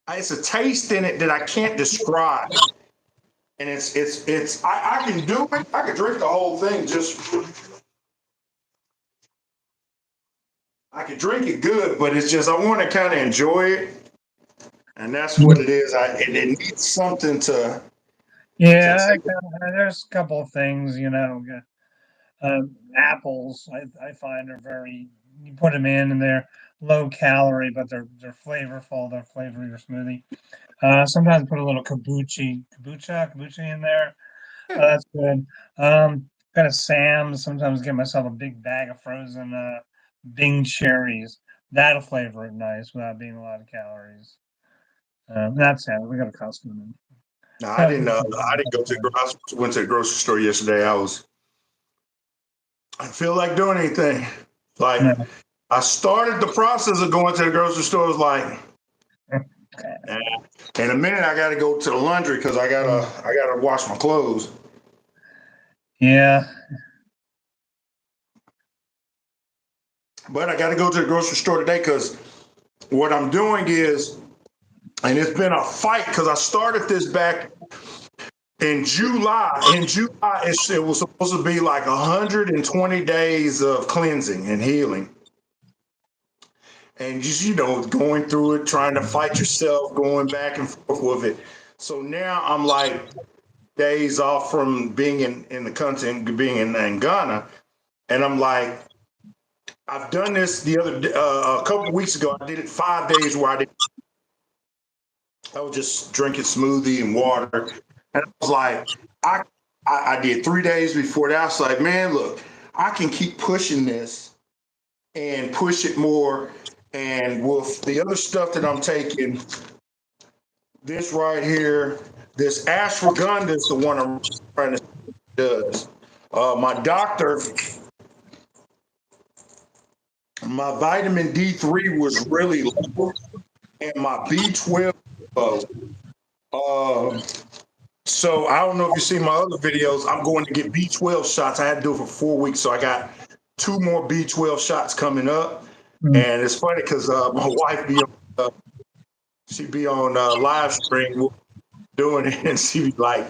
It's a taste in it that I can't describe. And I can do it. I can drink the whole thing. I I can drink it good, but it's just I want to kind of enjoy it, and that's what it is. It needs something to Yeah, take. there's a couple of things, apples I find are very, you put them in and they're low calorie, but they're flavorful. They'll flavor your smoothie. Sometimes put a little kombucha in there. That's good. Got a Sam's. Sometimes get myself a big bag of frozen Bing cherries. That'll flavor it nice without being a lot of calories. That's it. We got a custom. No, I didn't. I didn't go to the grocery. Went to the grocery store yesterday. I didn't feel like doing anything. Like No. I started the process of going to the grocery store. Was like, eh. In a minute, I got to go to the laundry because I gotta wash my clothes. Yeah. But I got to go to the grocery store today because what I'm doing is, and it's been a fight because I started this back in July. In July, it was supposed to be like 120 days of cleansing and healing. And just, going through it, trying to fight yourself, going back and forth with it. So now I'm like days off from being in the country and being in Ghana. And I'm like, I've done this a couple of weeks ago. I did it 5 days where I was just drinking smoothie and water. And I was like, I, I did 3 days before that. I was like, man, look, I can keep pushing this and push it more. And with the other stuff that I'm taking, this right here, this ashwagandha is the one I'm trying to does. My doctor, my vitamin D3 was really low, and my B12 low. Um, so I don't know if you see my other videos. I'm going to get B12 shots. I had to do it for 4 weeks, so I got 2 more B12 shots coming up. Mm. And it's funny because my wife she be on live stream doing it, and she be like,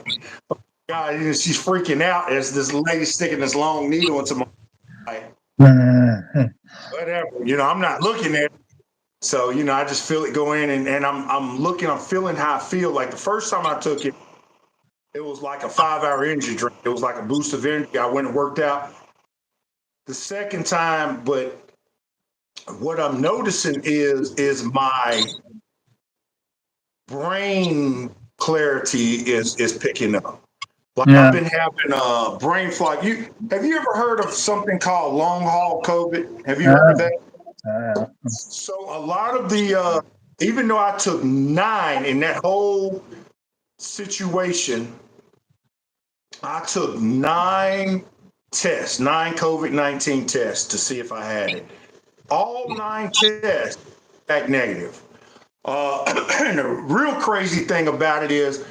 God, she's freaking out as this lady sticking this long needle into my eye. Whatever, I'm not looking at it. So, I just feel it go in and I'm feeling how I feel. Like the first time I took it, it was like a 5-hour energy drink. It was like a boost of energy. I went and worked out. The second time, but what I'm noticing is my brain clarity is picking up. Like I've Yeah. been having brain fog. Have you ever heard of something called long haul COVID? Have you heard of Uh, that? uh, So a lot of even though I took 9 in that whole situation, I took 9 COVID-19 tests to see if I had it. All 9 tests back negative. And the real crazy thing about it is,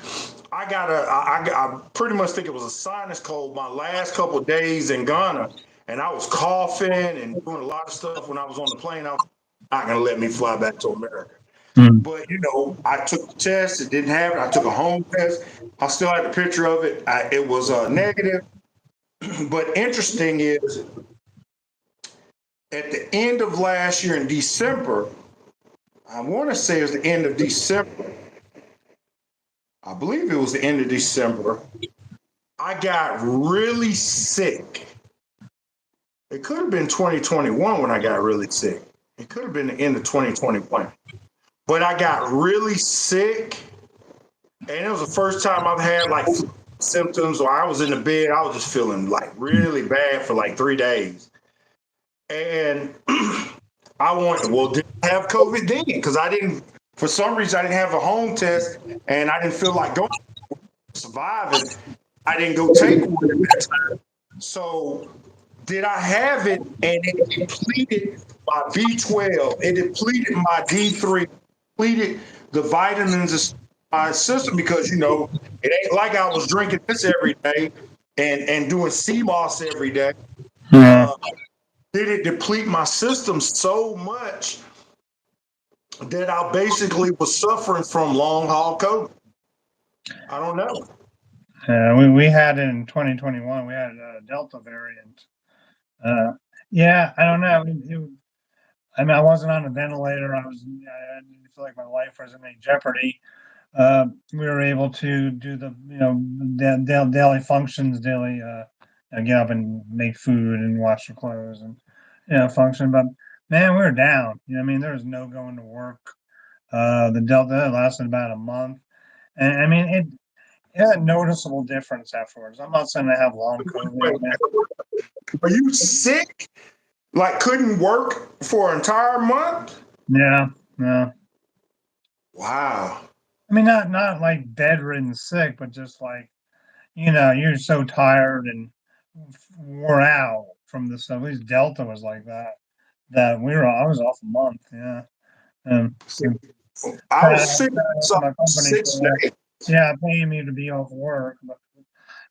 I pretty much think it was a sinus cold my last couple of days in Ghana, and I was coughing and doing a lot of stuff when I was on the plane. I was not going to let me fly back to America. mm. But I took the test. It didn't have it. I took a home test. I still had the picture of it. It was negative. But interesting is, at the end of last year in December, I want to say it was the end of December. I believe it was the end of December. I got really sick. It could have been 2021 when I got really sick. It could have been the end of 2021. But I got really sick, and it was the first time I've had like symptoms, or I was in the bed. I was just feeling like really bad for like 3 days. And did I have COVID then? Because for some reason, I didn't have a home test, and I didn't feel like going surviving. I didn't go take one at that time. So did I have it? And it depleted my B12. It depleted my D3. Depleted the vitamins in my system because it ain't like I was drinking this every day and doing sea moss every day. Yeah. Uh, did it deplete my system so much that I basically was suffering from long haul COVID? I don't know. We had it in 2021. We had a Delta variant. Yeah, I don't know. I mean, I wasn't on a ventilator. I didn't feel like my life was in any jeopardy. We were able to do the, daily functions, get up and make food and wash your clothes and, function. But man, we were down. I mean, there was no going to work. The Delta lasted about a month. And I mean, it had a noticeable difference afterwards. I'm not saying I have long COVID. Wait, are you sick? Like couldn't work for an entire month? Yeah, yeah. Wow. I mean, not like bedridden sick, but just like, you're so tired and wore out from the stuff. At least Delta was like that. I was off a month. Yeah. See, And I shout was out, sick to so my company six for, days. yeah, paying me to be off work. But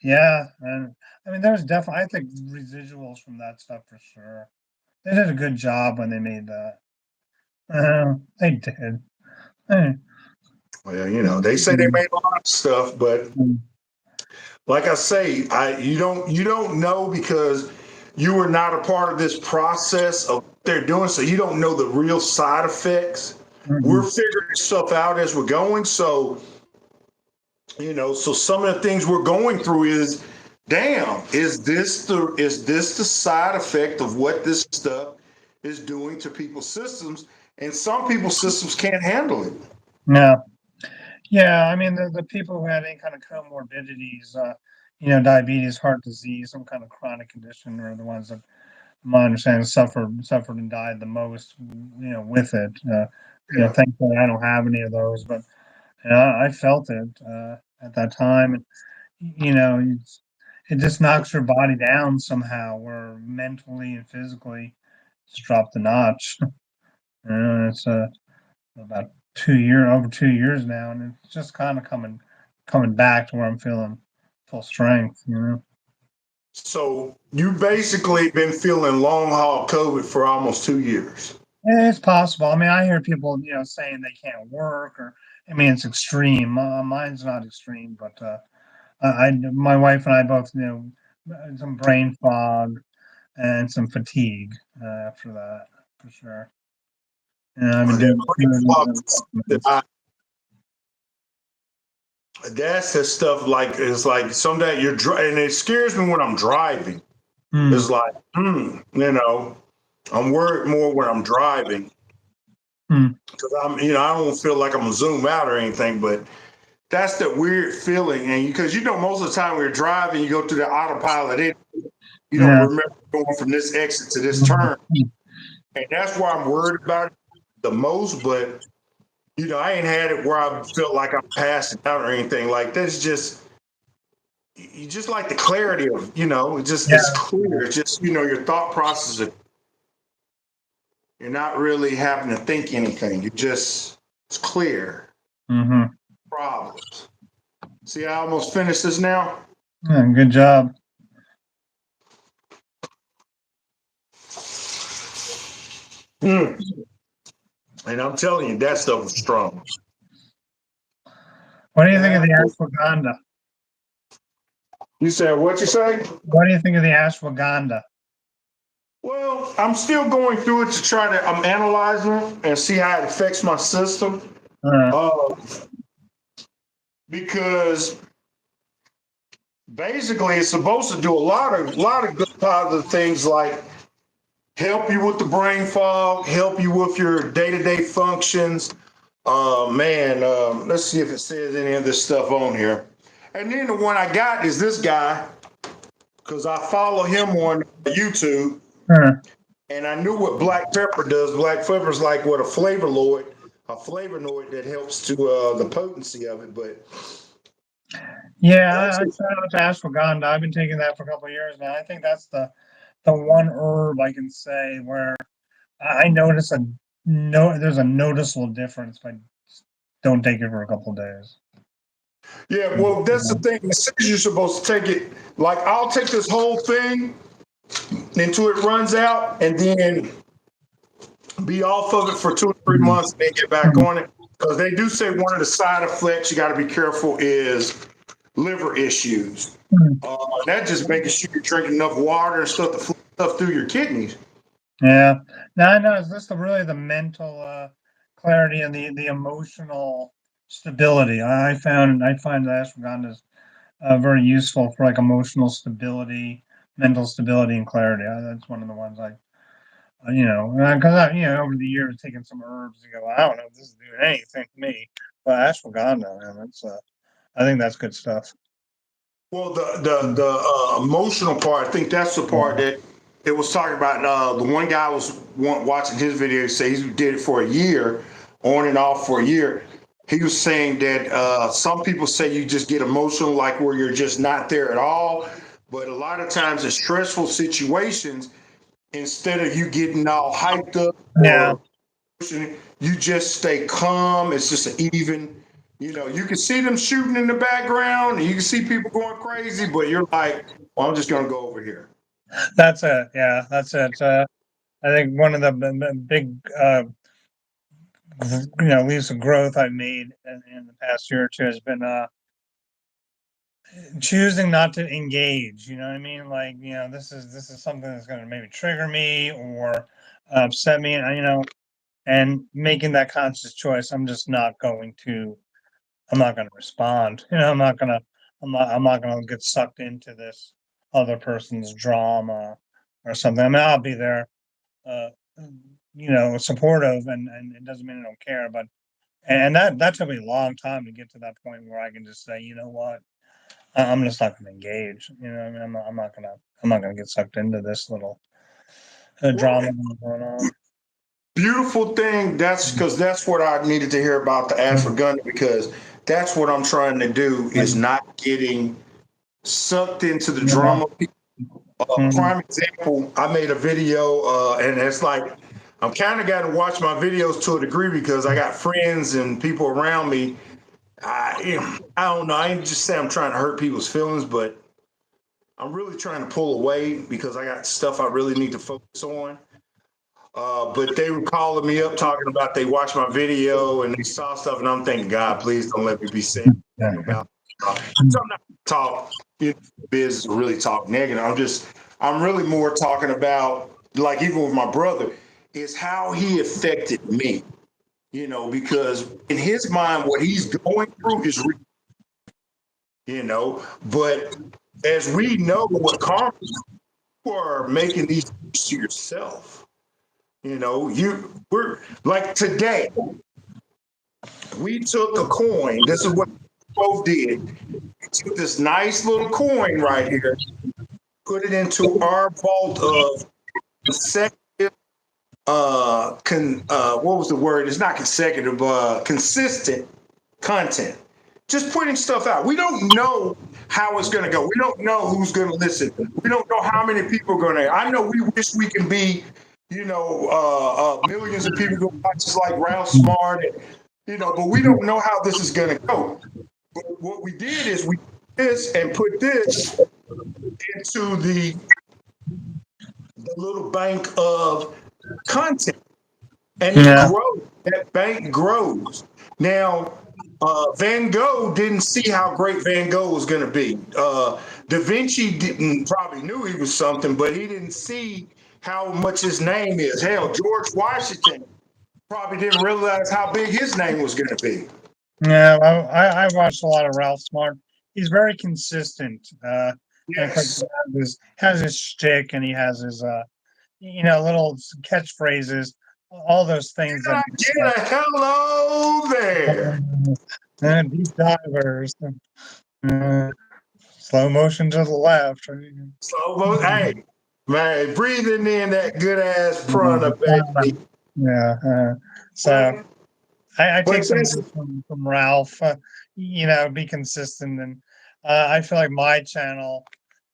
yeah, and I mean, there's definitely, I think, residuals from that stuff for sure. They did a good job when they made that. They did. Eh, Well, they say they made a lot of stuff, but mm, like I say, you don't know because you were not a part of this process of what they're doing, so you don't know the real side effects. We're mhm. figuring stuff out as we're going, so so some of the things we're going through is, damn, is this the side effect of what this stuff is doing to people's systems? And some people's systems can't handle it. Yeah. Yeah, I mean the people who had any kind of comorbidities, diabetes, heart disease, some kind of chronic condition, are the ones that, my understanding, suffered and died the most, with it. Yeah. Thankfully I don't have any of those, but I felt it at that time, and it just knocks your body down somehow, where mentally and physically it's dropped a notch. It's about over 2 years now, and it's just kind of coming back to where I'm feeling full strength. So you basically been feeling long haul COVID for almost 2 years. It's possible. I mean, I hear people, saying they can't work, or I mean, it's extreme. Mine's not extreme, but my wife and I both, some brain fog and some fatigue after that, for sure. I've been That doing brain food fog, and supplements. that's the stuff like it's like someday you're and it scares me when I'm driving. Hmm. It's like, I'm worried more when I'm driving Hmm. because I don't feel like I'm gonna zoom out or anything, but that's the weird feeling. And because most of the time when you're driving, you go through the autopilot, you don't Yeah. remember going from this exit to this Mhm. turn, and that's why I'm worried about it the most. But I ain't had it where I felt like I'm passing out or anything like that. It's just you just like the clarity of it just Yeah. it's clear. It's just your thought process. You're not really having to think anything. It's clear. Hmm. Problems. See, I almost finished this now. Yeah, good job. Mm. And I'm telling you, that stuff was strong. What do you think of Uh, the ashwagandha? you said what you say? What do you think of the ashwagandha? Well, I'm still going through it to try to. I'm analyzing it and see how it affects my system. Uh, Uh, because basically, it's supposed to do a lot of good positive things like help you with the brain fog, help you with your day-to-day functions. Man, let's see if it says any of this stuff on here. And then the one I got is this guy because I follow him on YouTube, uh, and I knew what black pepper does. Black pepper is like what a flavonoid that helps to the potency of it. But yeah, that's I shout out to ashwagandha. I've been taking that for a couple of years now. I think that's the one herb I can say where I notice there's a noticeable difference if I don't take it for a couple of days. yeah. Well, that's the thing. It says you're supposed to take it. Like I'll take this whole thing until it runs out, and then be off of it for 2 or 3 months, and then get back on it. Because they do say one of the side effects you got to be careful is liver issues. That just making sure you're drinking enough water and stuff to flow stuff through your kidneys. Yeah. No, it's just really the mental clarity and the emotional stability. I find that ashwagandha is very useful for like emotional stability, mental stability, and clarity. That's one of the ones because over the years taking some herbs and go, I don't know if this is doing anything to me, but ashwagandha, man, I think that's good stuff. Well, the emotional part, I think that's the part Yeah. that it was talking about. The one guy was watching his video, say he did it for a year, on and off for a year. He was saying that some people say you just get emotional, like where you're just not there at all. But a lot of times in stressful situations, instead of you getting all hyped up Yeah. or you just stay calm. It's just an even, you can see them shooting in the background and you can see people going crazy, but you're like, well, I'm just going to go over here. That's it. Yeah, that's it. I think one of the big, leaps of growth I've made in the past year or two has been choosing not to engage. You know what I mean? Like, this is something that's going to maybe trigger me or upset me, and making that conscious choice. I'm not going to respond. I'm not going to get sucked into this other person's drama or something. I mean, I'll be there, uh, supportive, and it doesn't mean I don't care, but and that took me a long time to get to that point where I can just say, you know what, I'm just not going to engage. You know, what I mean, I'm not going to get sucked into this little Well, drama going on. beautiful thing. That's because that's what I needed to hear about the ashwagandha, because that's what I'm trying to do is not getting sucked into the Yeah. drama. Mhm. Prime example, I made a video, and it's like I'm kind of got to watch my videos to a degree because I got friends and people around me. I don't know. I ain't just say I'm trying to hurt people's feelings, but I'm really trying to pull away because I got stuff I really need to focus on. But they were calling me up talking about they watched my video and they saw stuff, and I'm thinking, God, please don't let me be saying Yeah. anything about. So I'm not talk business or really talk negative. I'm really more talking about, like, even with my brother, is how he affected me. Because in his mind, what he's going through is real. But as we know, what karma, you are making these to yourself. We're like today, we took a coin. This is what we both did. We took this nice little coin right here, put it into our vault of consecutive, what was the word? It's not consecutive, consistent content. Just putting stuff out. We don't know how it's going to go. We don't know who's going to listen. We don't know how many people are going to. I know we wish we can be, millions of people going to watch us like Ralph Smart, but we don't know how this is going to go. But what we did is we this and put this into the little bank of content, and it Yeah. grows. That bank grows. Now, Van Gogh didn't see how great Van Gogh was going to be. Da Vinci didn't probably knew he was something, but he didn't see how much his name is. Hell, George Washington probably didn't realize how big his name was going to be. Yeah, I watched a lot of Ralph Smart. He's very consistent, and of course Yes. has his shtick, and he has his little catchphrases, all those things Can that I get a hello there? deep divers, uh, slow motion to the left. So, hey, man, breathing in that good ass prana, baby. Yeah, so But, I take but some that's notes from Ralph. Be consistent, and I feel like my channel,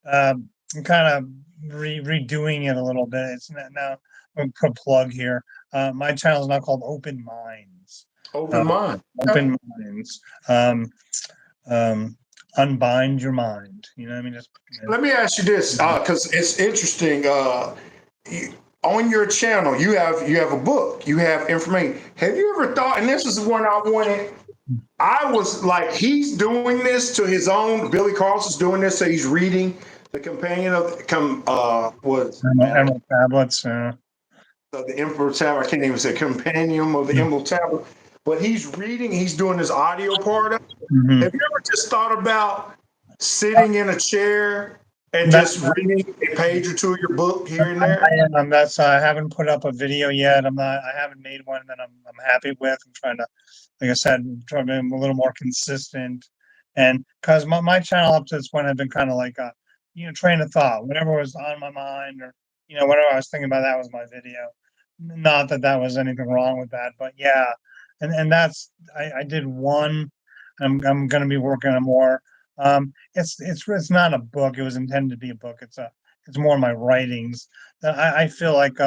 I'm kind of redoing it a little bit. It's not now. I'm gonna put a plug here. My channel is now called Open Minds. Uh, open mind. Okay. Open Minds. Um, um, Unbind your mind. You know what I mean? Just Let me ask you this, because it's interesting. On your channel, you have a book, you have information. Have you ever thought? And this is one I wanted. I was like, he's doing this to his own. Billy Carlson's doing this, so he's reading the companion of what man. Emerald tablets. the Emperor Tablet. I can't even say Compendium of the Emerald Tablet. But he's reading. He's doing this audio part of it. Mhm. Have you ever just thought about sitting in a chair and That, just reading a page or two of your book here and there? that's I haven't put up a video yet. I haven't made one that I'm happy with. I'm trying to, like I said, try to be a little more consistent. And because my channel up to this point had been kind of like a, train of thought. Whatever was on my mind, or whatever I was thinking about, that was my video. Not that that was anything wrong with that, but yeah. And that's I did one. I'm gonna be working on more. It's not a book. It was intended to be a book. It's more my writings. That I feel like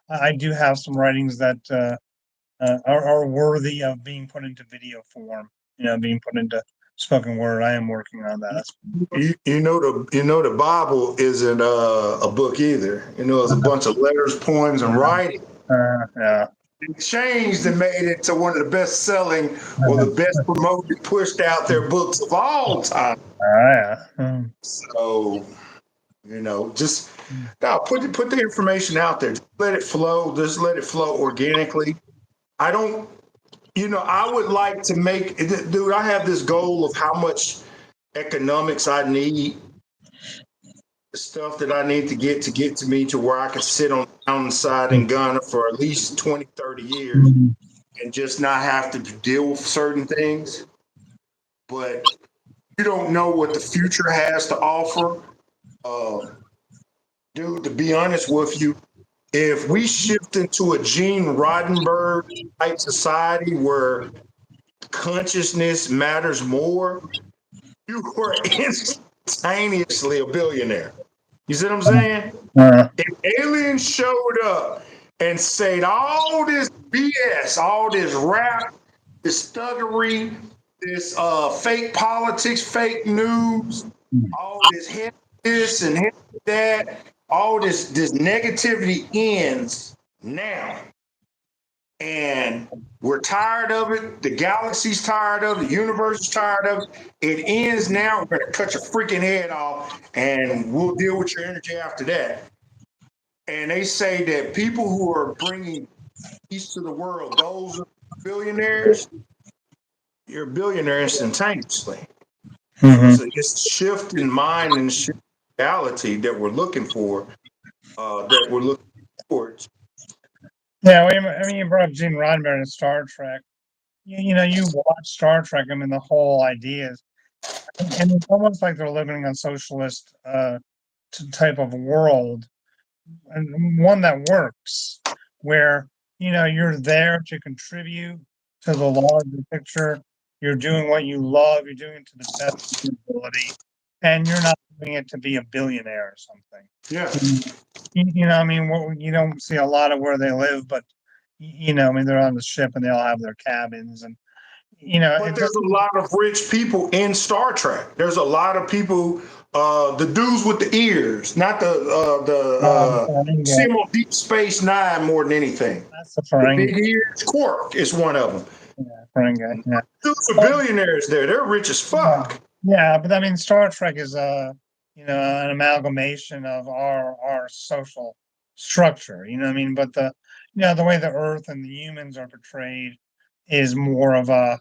I do have some writings that are worthy of being put into video form. Being put into spoken word. I am working on that. The Bible isn't a book either. It's a bunch of letters, poems, and writing Yeah. changed and made it to one of the best selling or the best promoted, pushed out there books of all time. Yeah. So, just now put the information out there. Just let it flow. Just let it flow organically. I don't, I would like to make, dude, I have this goal of how much economics I need, the stuff that I need to get to me to where I can sit on the mountainside in Ghana for at least 20, 30 years and just not have to deal with certain things. But you don't know what the future has to offer. Dude, to be honest with you, if we shift into a Gene Roddenberry type society where consciousness matters more, you were instantaneously a billionaire. You see what I'm saying? If aliens showed up and said all this BS, all this rap, this thuggery, this fake politics, fake news, all this hit this and hit that, all this negativity ends now. And we're tired of it. The galaxy's tired of it. The universe is tired of it. It ends now. We're going to cut your freaking head off and we'll deal with your energy after that. And they say that people who are bringing peace to the world, those are billionaires, you're a billionaire instantaneously. So it's a shift in mind and shift in reality that we're looking for, that we're looking towards. Yeah, well, I mean, you brought up Gene Roddenberry and Star Trek. You watch Star Trek. I mean, the whole idea is, and it's almost like they're living in a socialist type of world, and one that works, where you're there to contribute to the larger picture. You're doing what you love. You're doing it to the best of your ability, and you're not doing it to be a billionaire or something. Yeah. I mean, you don't see a lot of where they live, but I mean, they're on the ship and they all have their cabins, and But it there's a lot of rich people in Star Trek. There's a lot of people, the dudes with the ears, not see them on Deep Space Nine more than anything. that's the The Ferengi. big ears, Quark is one of them. Yeah, Ferengi. Yeah. Dudes are billionaires there. They're rich as fuck. Yeah, but I mean, Star Trek is an amalgamation of our social structure. What I mean, but the way the Earth and the humans are portrayed is more of a,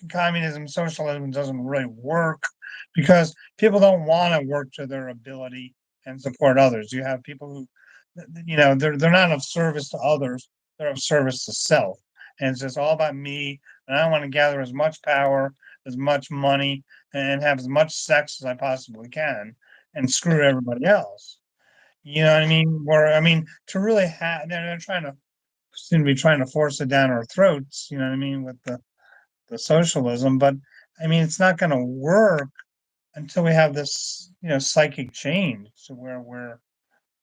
communism, socialism doesn't really work because people don't want to work to their ability and support others. You have people who, they're not of service to others; they're of service to self, and it's just all about me, and I want to gather as much power, as much money, and have as much sex as I possibly can and screw everybody else. You know what I mean? To really have, they're trying to seem to be trying to force it down our throats, you know what I mean, with the socialism. But I mean, it's not going to work until we have this, psychic change to where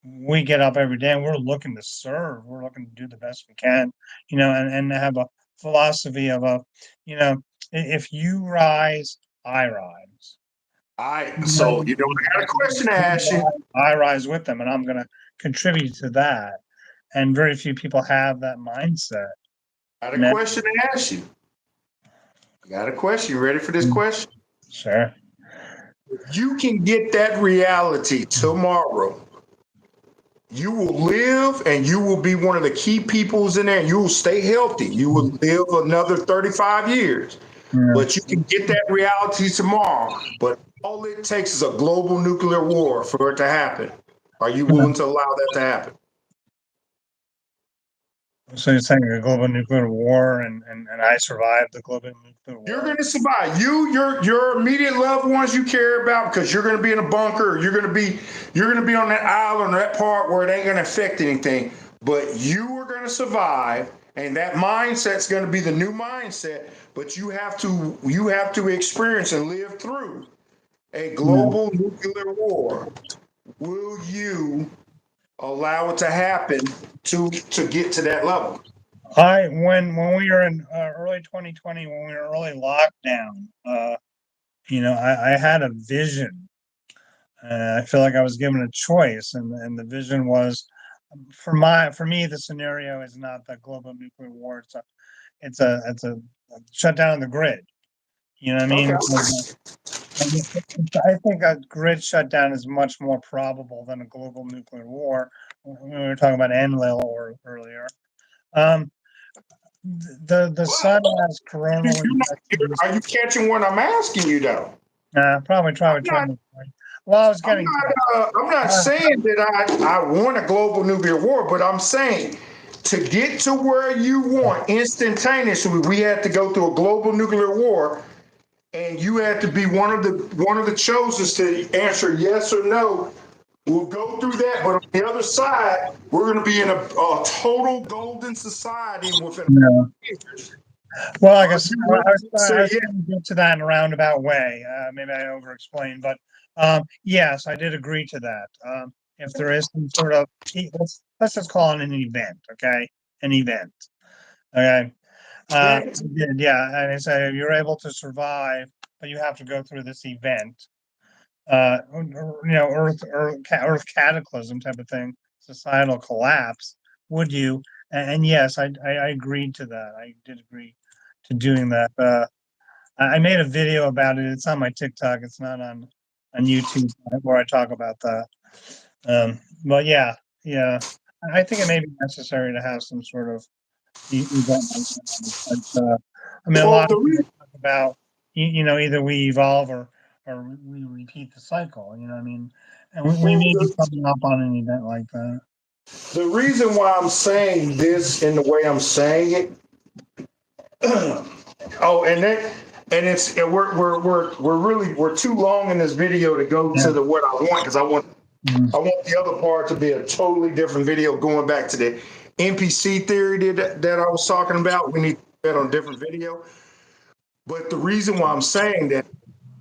we get up every day and we're looking to serve, we're looking to do the best we can, and have a philosophy of if you rise, I rise. So I got a question to ask you. I rise with them, and I'm going to contribute to that. And very few people have that mindset. I got a question to ask you. I got a question. You ready for this question? Sure. If you can get that reality tomorrow, you will live and you will be one of the key peoples in there and you will stay healthy. You will live another 35 years, Yeah. but you can get that reality tomorrow. But all it takes is a global nuclear war for it to happen. Are you willing to allow that to happen? So you're saying a global nuclear war, and I survived the global nuclear You're war? going to survive. Your immediate loved ones you care about, because you're going to be in a bunker. You're going to be on that island or that part where it ain't going to affect anything. But you are going to survive, and that mindset's going to be the new mindset. But you have to experience and live through a Yeah. global nuclear war. Will you allow it to happen to get to that level? When we were in early 2020, when we were early lockdown, I had a vision. I feel like I was given a choice, and the vision was, for me, the scenario is not the global nuclear war. It's a shutdown of the grid. You know what I Okay. mean? I think a grid shutdown is much more probable than a global nuclear war. We were talking about Enlil earlier. Um, the sun has coronal You're not, ejections. are you catching what I'm asking you though? Probably I'm trying not. to. Well, I was I'm getting to not. that. I'm not Uh, saying that I want a global nuclear war, but I'm saying to get to where you want instantaneously, we had to go through a global nuclear war, and you had to be one of the chosen to answer yes or no. We'll go through that, but on the other side, we're going to be in a total golden society within no. years. Well, like I Are said, you willing to I say was yes? trying to get to that in a roundabout way. Maybe I over-explained, but yes, I did agree to that. If there is some sort of, let's just call it an event, okay? An event, okay? Event. Yeah, and I say you're able to survive, but you have to go through this event, Earth cataclysm type of thing, societal collapse. Would you? And yes, I agreed to that. I did agree to doing that. I made a video about it. It's on my TikTok. It's not on YouTube where I talk about that. But yeah, I think it may be necessary to have some sort of event like that. I mean, a Well, lot the of people reason. talk about either we evolve or we repeat the cycle. You know what I mean? And we Well, may be the, coming up on an event like that. the reason why I'm saying this in the way I'm saying it. Oh, we're too long in this video to go Yeah. to the what I want, because I want Mhm. I want the other part to be a totally different video, going back to the NPC theory that I was talking about. We need to do that on a different video. But the reason why I'm saying that,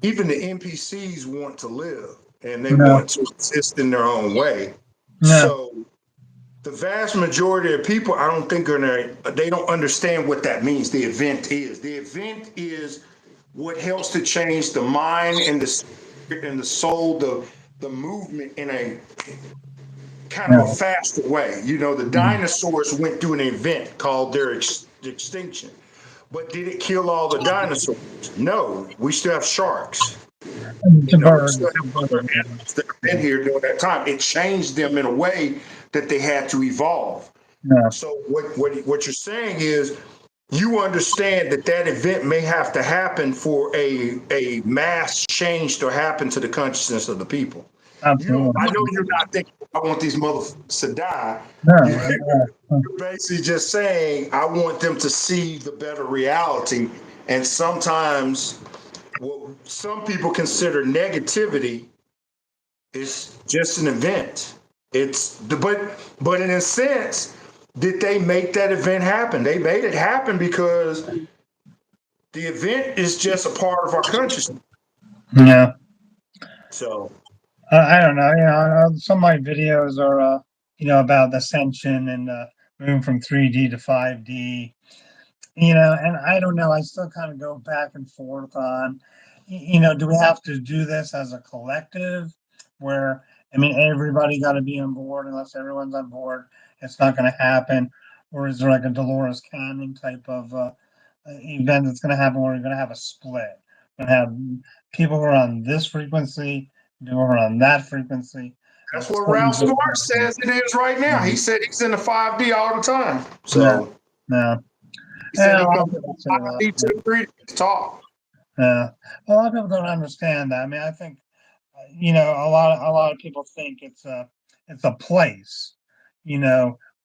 even the NPCs want to live and they No, want to exist in their own way. no, So the vast majority of people, I don't think they don't understand what that means. The event is. The event is what helps to change the mind and the spirit and the soul, the movement in a kind of a no, faster way. The no. dinosaurs went through an event called their extinction. But did it kill all the dinosaurs? No, we still have sharks. It's a We bird. still It's a have other bird. animals that have been here during that time. It changed them in a way that they had to evolve. No, So what you're saying is, you understand that that event may have to happen for a mass change to happen to the consciousness of the people. I know absolutely. you're not thinking, I want these motherfuckers to die. No, You, you're basically just saying, I want them to see the better reality. And sometimes what some people consider negativity is just an event. But in a sense, did they make that event happen? They made it happen because the event is just a part of our consciousness. no. So I don't know. Some of my videos are, about ascension and moving from 3D to 5D. And I don't know. I still kind of go back and forth on, do we have to do this as a collective? Where I mean, everybody got to be on board. Unless everyone's on board, it's not going to happen. Or is there like a Dolores Cannon type of event that's going to happen where we're going to have a split? We're going to have people who are on this frequency, people who are on that frequency. That's what Ralph Smart says it is right now. He said he's in the 5D all the time. Yeah, So yeah, he said yeah. A he lot comes of from people say that. 5D to 3D to talk. Yeah, a lot of people don't understand that. I mean, I think a lot of people think it's a place,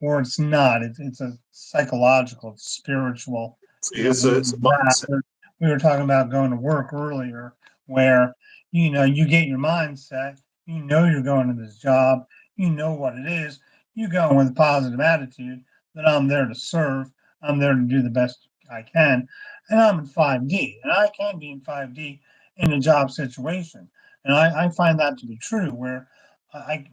or it's not. It's a psychological, it's spiritual, It's a that. mindset. We were talking about going to work earlier, where you get your mindset, you're going to this job, you know what it is, you go with a positive attitude that I'm there to serve, I'm there to do the best I can, and I'm in 5D, and I can be in 5D in a job situation. And I find that to be true. Where I,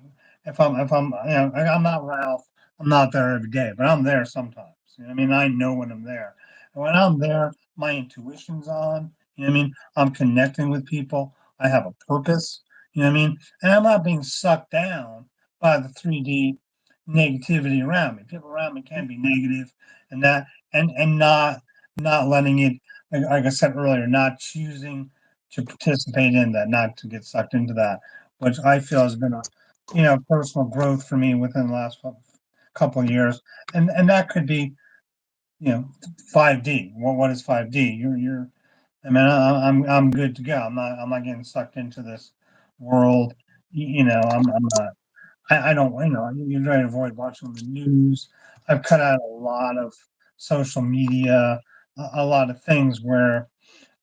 if I'm, I'm not Ralph. I'm not there every day, but I'm there sometimes. I mean, I know when I'm there. And when I'm there, my intuition's on. I mean? I'm connecting with people. I have a purpose. I mean? And I'm not being sucked down by the 3D negativity around me. People around me can be negative, and that, and not letting it, like I said earlier, not choosing to participate in that, not to get sucked into that, which I feel has been a, personal growth for me within the last couple of years. And that could be, 5D. What is 5D? I mean, I'm good to go. I'm not getting sucked into this world. I'm not, I don't, you try to avoid watching the news. I've cut out a lot of social media, a lot of things where,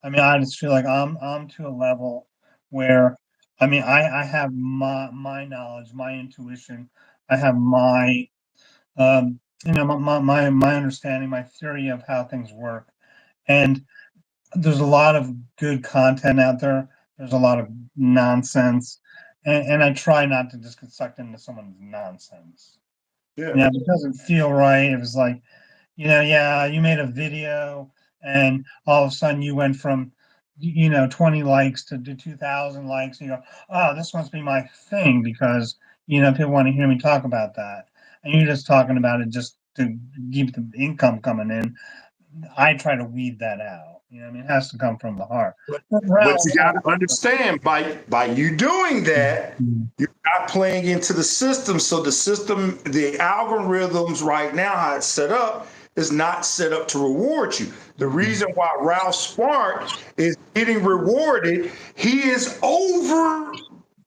I mean, I just feel like I'm to a level where, I mean, I have my knowledge, my intuition, I have my my understanding, my theory of how things work. And there's a lot of good content out there. There's a lot of nonsense. And I try not to just get sucked into someone's nonsense. Yeah. If it doesn't feel right, if it's like, yeah, you made a video and all of a sudden you went from, 20 likes to 2,000 likes. And you go, oh, this must be my thing because, people want to hear me talk about that. And you're just talking about it just to keep the income coming in. I try to weed that out. I mean, it has to come from the heart. But But Ralph, you got to understand by you doing that, Mhm. you're not playing into the system. So the system, the algorithms right now, how it's set up, is not set up to reward you. The reason why Ralph Smart is getting rewarded, he is over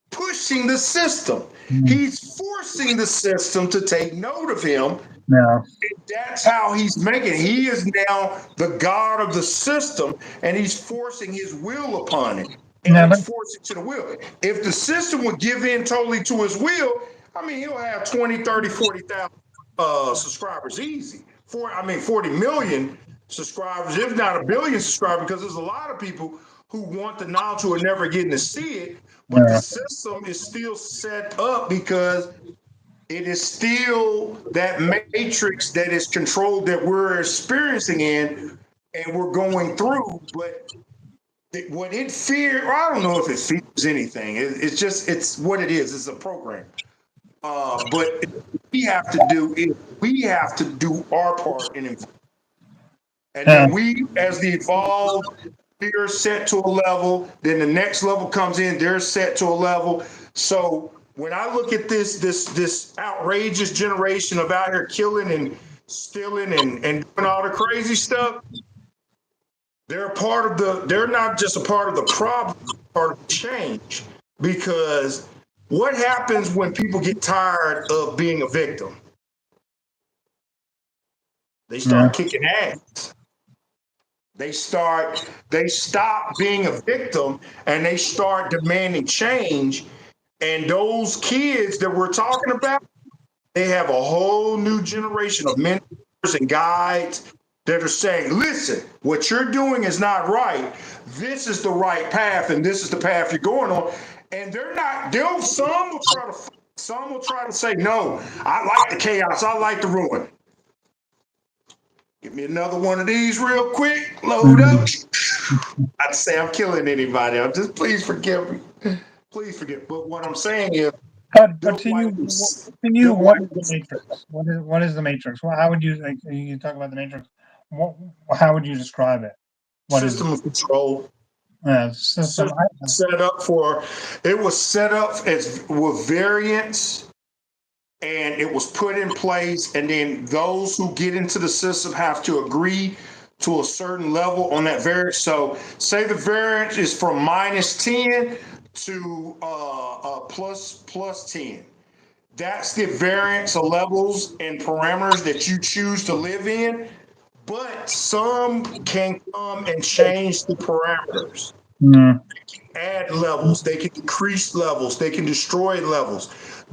pushing the system. Mhm. He's forcing the system to take note of him. No, That's how he's making. He is now the god of the system, and he's forcing his will upon it. And no, it's but forcing to the will. If the system would give in totally to his will, I mean, he'll have 20, 30, 40,000 subscribers easy. 40 million subscribers, if not a billion subscribers, because there's a lot of people who want the knowledge who are never getting to see it. But the no, system is still set up because it is still that matrix that is controlled that we're experiencing in and we're going through. But what it fears, I don't know if it fears anything. It's just, it's what it is. It's a program. But we have to do is we have to do our part in it. And no, then we, as the evolved, we're set to a level. Then the next level comes in. They're set to a level. So when I look at this outrageous generation of out here killing and stealing and doing all the crazy stuff, they're a part of the. They're not just a part of the problem, part of the change. Because what happens when people get tired of being a victim? They no, start kicking ass. They stop being a victim and they start demanding change. And those kids that we're talking about, they have a whole new generation of mentors and guides that are saying, listen, what you're doing is not right. This is the right path, and this is the path you're going on. And they're not, some will try to say, no, I like the chaos, I like the ruin. Give me another one of these real quick. Load up. mhm. I'd say I'm killing anybody. I'm just please forgive me. Please forgive. But what I'm saying is But they'll wipe this. to you, They'll what wipe is the this matrix? What is the matrix? Well, how would you, like, you talk about the matrix? What, how would you describe it? What is it? system of control. System. set up for it was set up as with variants, and it was put in place, and then those who get into the system have to agree to a certain level on that variant. So say the variant is from -10 to plus 10. That's the variance of levels and parameters that you choose to live in, but some can come and change the parameters, Mm, add levels, they can decrease levels, they can destroy levels.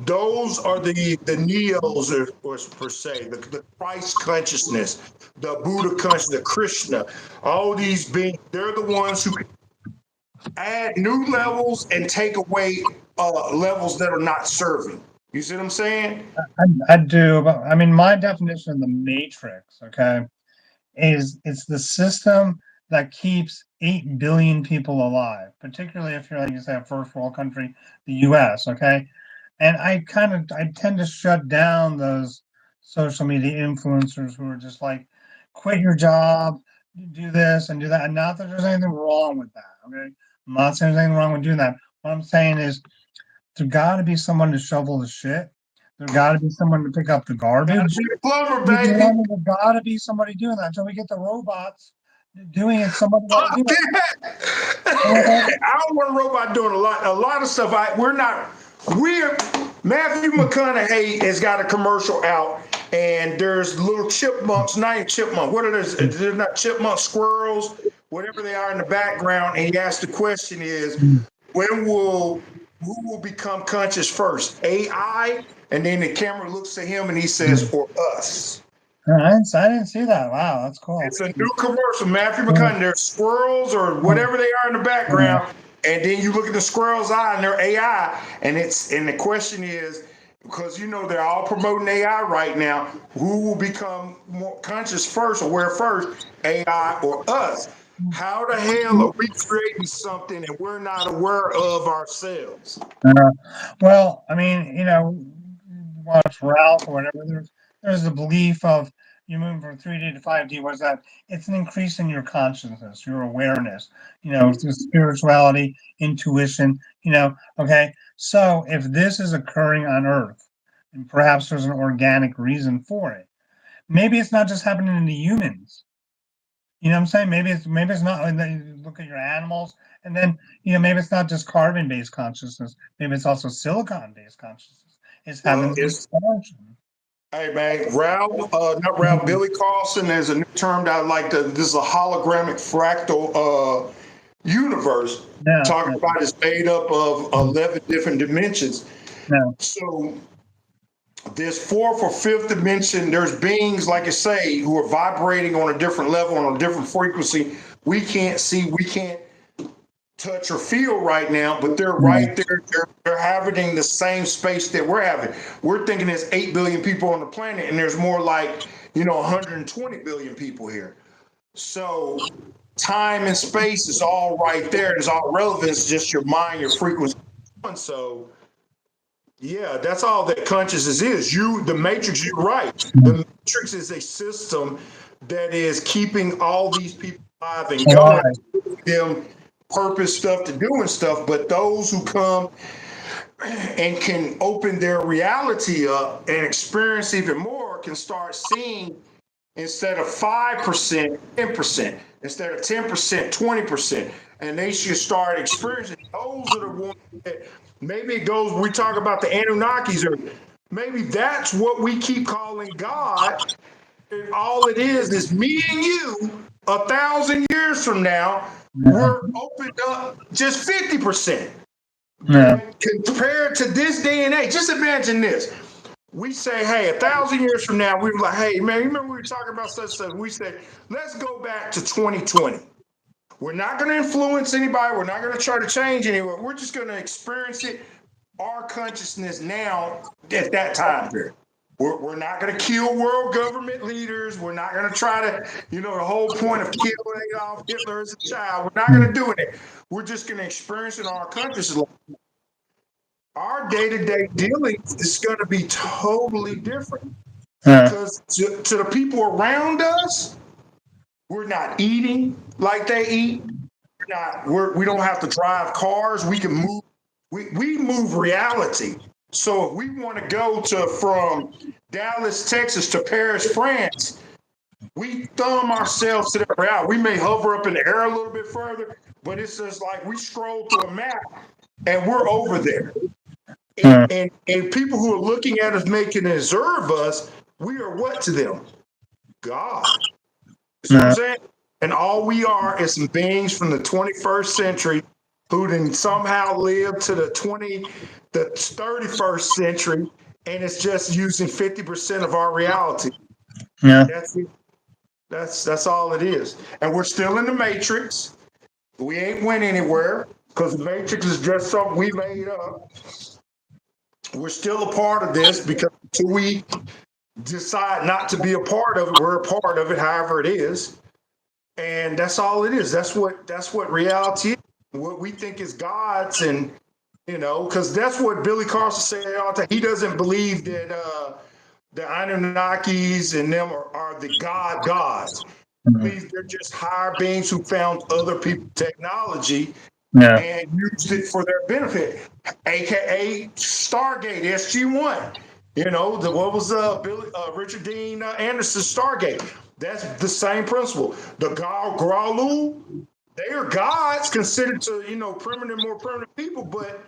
Those are the neos, or per se, the Christ consciousness, the Buddha consciousness, the Krishna. All these beings, they're the ones who can add new levels and take away levels that are not serving. You see what I'm saying? I do, but I mean, my definition of the matrix, okay, is it's the system that keeps 8 billion people alive, particularly if you're, like you say, a first world country, the US, okay? And I tend to shut down those social media influencers who are just like, quit your job, do this and do that. And not that there's anything wrong with that, okay? I'm not saying there's anything wrong with doing that. What I'm saying is there got to be someone to shovel the shit. There got to be someone to pick up the Gotta garbage. be the plumber, There's baby. got to be somebody doing that. Until we get the robots doing it, somebody got to do it. I don't want a robot doing a lot of stuff. We're Matthew McConaughey has got a commercial out, and there's little chipmunks, not even chipmunk. What are those? They're not chipmunk, squirrels, whatever they are in the background. And he asked the question is, when will who will become conscious first, AI? And then the camera looks at him and he says, or us. I didn't see that. Wow, that's cool. It's a new commercial. Matthew McConaughey. There's squirrels or whatever they are in the background, and then you look at the squirrel's eye, and they're AI. And the question is, because they're all promoting AI right now, who will become more conscious first, or where first, AI or us? How the hell are we creating something and we're not aware of ourselves? Well, I mean, watch Ralph or whatever. There's a belief of you moving from 3D to 5D. What's that? It's an increase in your consciousness, your awareness. Through spirituality, intuition. Okay. So if this is occurring on Earth, and perhaps there's an organic reason for it. Maybe it's not just happening in the humans. You know what I'm saying? Maybe it's not. And then you look at your animals, and then maybe it's not just carbon-based consciousness. Maybe it's also silicon-based consciousness. It's having Well, this expansion. hey man, not Ralph, Billy Carlson. There's a new term that I like. This is a hologramic fractal universe. Yeah, Talking about it's made up of 11 different dimensions. yeah, So this fourth or fifth dimension, there's beings, like I say, who are vibrating on a different level, on a different frequency. We can't see, we can't touch or feel right now, but they're right there. They're having the same space that we're having. We're thinking there's 8 billion people on the planet, and there's more like 120 billion people here. So time and space is all right there. It's all relevant. It's just your mind, your frequency. So yeah, that's all that consciousness is. The matrix, you're right. The matrix is a system that is keeping all these people alive and going, alive. them purpose stuff to doing stuff. But those who come and can open their reality up and experience even more can start seeing, instead of 5%, 10%, instead of 10%, 20%. And they should start experiencing. Those are the ones that maybe it goes, we talk about the Anunnakis, or maybe that's what we keep calling God. And all it is me and you 1,000 years from now, Yeah, we're opened up just 50%. yeah, Compared to this day and age, just imagine this. We say, hey, 1,000 years from now, we were like, hey, man, you remember we were talking about such stuff? We said, let's go back to 2020. We're not going to influence anybody. We're not going to try to change anyone. We're just going to experience it, our consciousness now at that time period. We're not going to kill world government leaders. We're not going to try to, the whole point of killing Adolf Hitler as a child. We're not going to do it. We're just going to experience it in our consciousness. Our day-to-day dealings is going to be totally different, yeah, because to the people around us, we're not eating like they eat. We don't have to drive cars. We can move. We move reality. So if we want to go to from Dallas, Texas to Paris, France, we thumb ourselves to that reality. We may hover up in the air a little bit further, but it's just like we scroll through a map and we're over there. And people who are looking at us, making and observe us, we are what to them? God. You see what I'm saying? And all we are is some beings from the 21st century who then somehow lived to the 31st century, and it's just using 50% of our reality. Yeah. That's it. That's all it is. And we're still in the matrix. We ain't went anywhere because the matrix is just something we made up. We're still a part of this because until we decide not to be a part of it, we're a part of it, however it is. And that's all it is. That's what reality is. What we think is God's, and because that's what Billy Carson said all the time. He doesn't believe that the Anunnakis and them are the gods. He believes they're just higher beings who found other people's technology and used it for their benefit, aka Stargate SG-1. What was Richard Dean Anderson's Stargate? That's the same principle. The Gralu, they are gods considered to more primitive people, but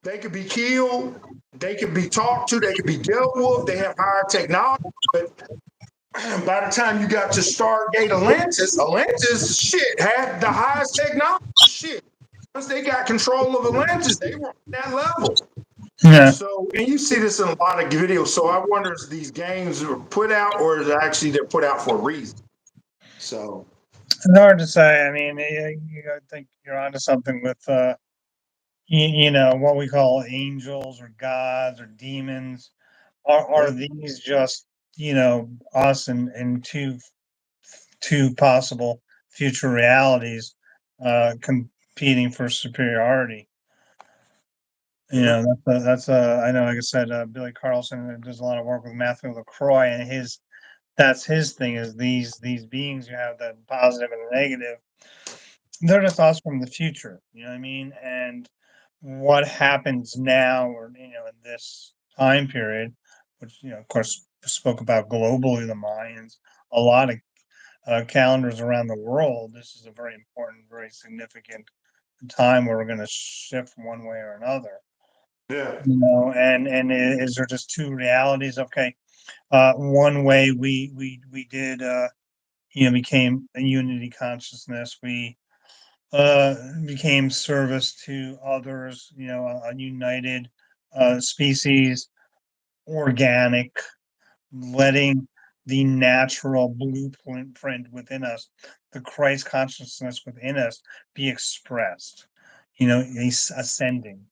they could be killed, they could be talked to, they could be dealt with. They have higher technology, but by the time you got to Stargate Atlantis shit had the highest technology. Shit, once they got control of Atlantis, they were on that level. Yeah. So, and you see this in a lot of videos. So I wonder if these games are put out, or is actually they're put out for a reason. So It's hard to say. I mean, I think you're onto something with, what we call angels or gods or demons. Are these just, us and two possible future realities competing for superiority? I know, like I said, Billy Carlson does a lot of work with Matthew LaCroix, and that's his thing is these beings you have, the positive and the negative. They're just us from the future, you know what I mean? And what happens now, or in this time period, which of course spoke about globally, the Mayans, a lot of calendars around the world. This is a very important, very significant time where we're going to shift one way or another. yeah, And is there just two realities? Okay, one way we did became a unity consciousness. We became service to others. A united species, organic, letting the natural blueprint within us, the Christ consciousness within us, be expressed. Ascending.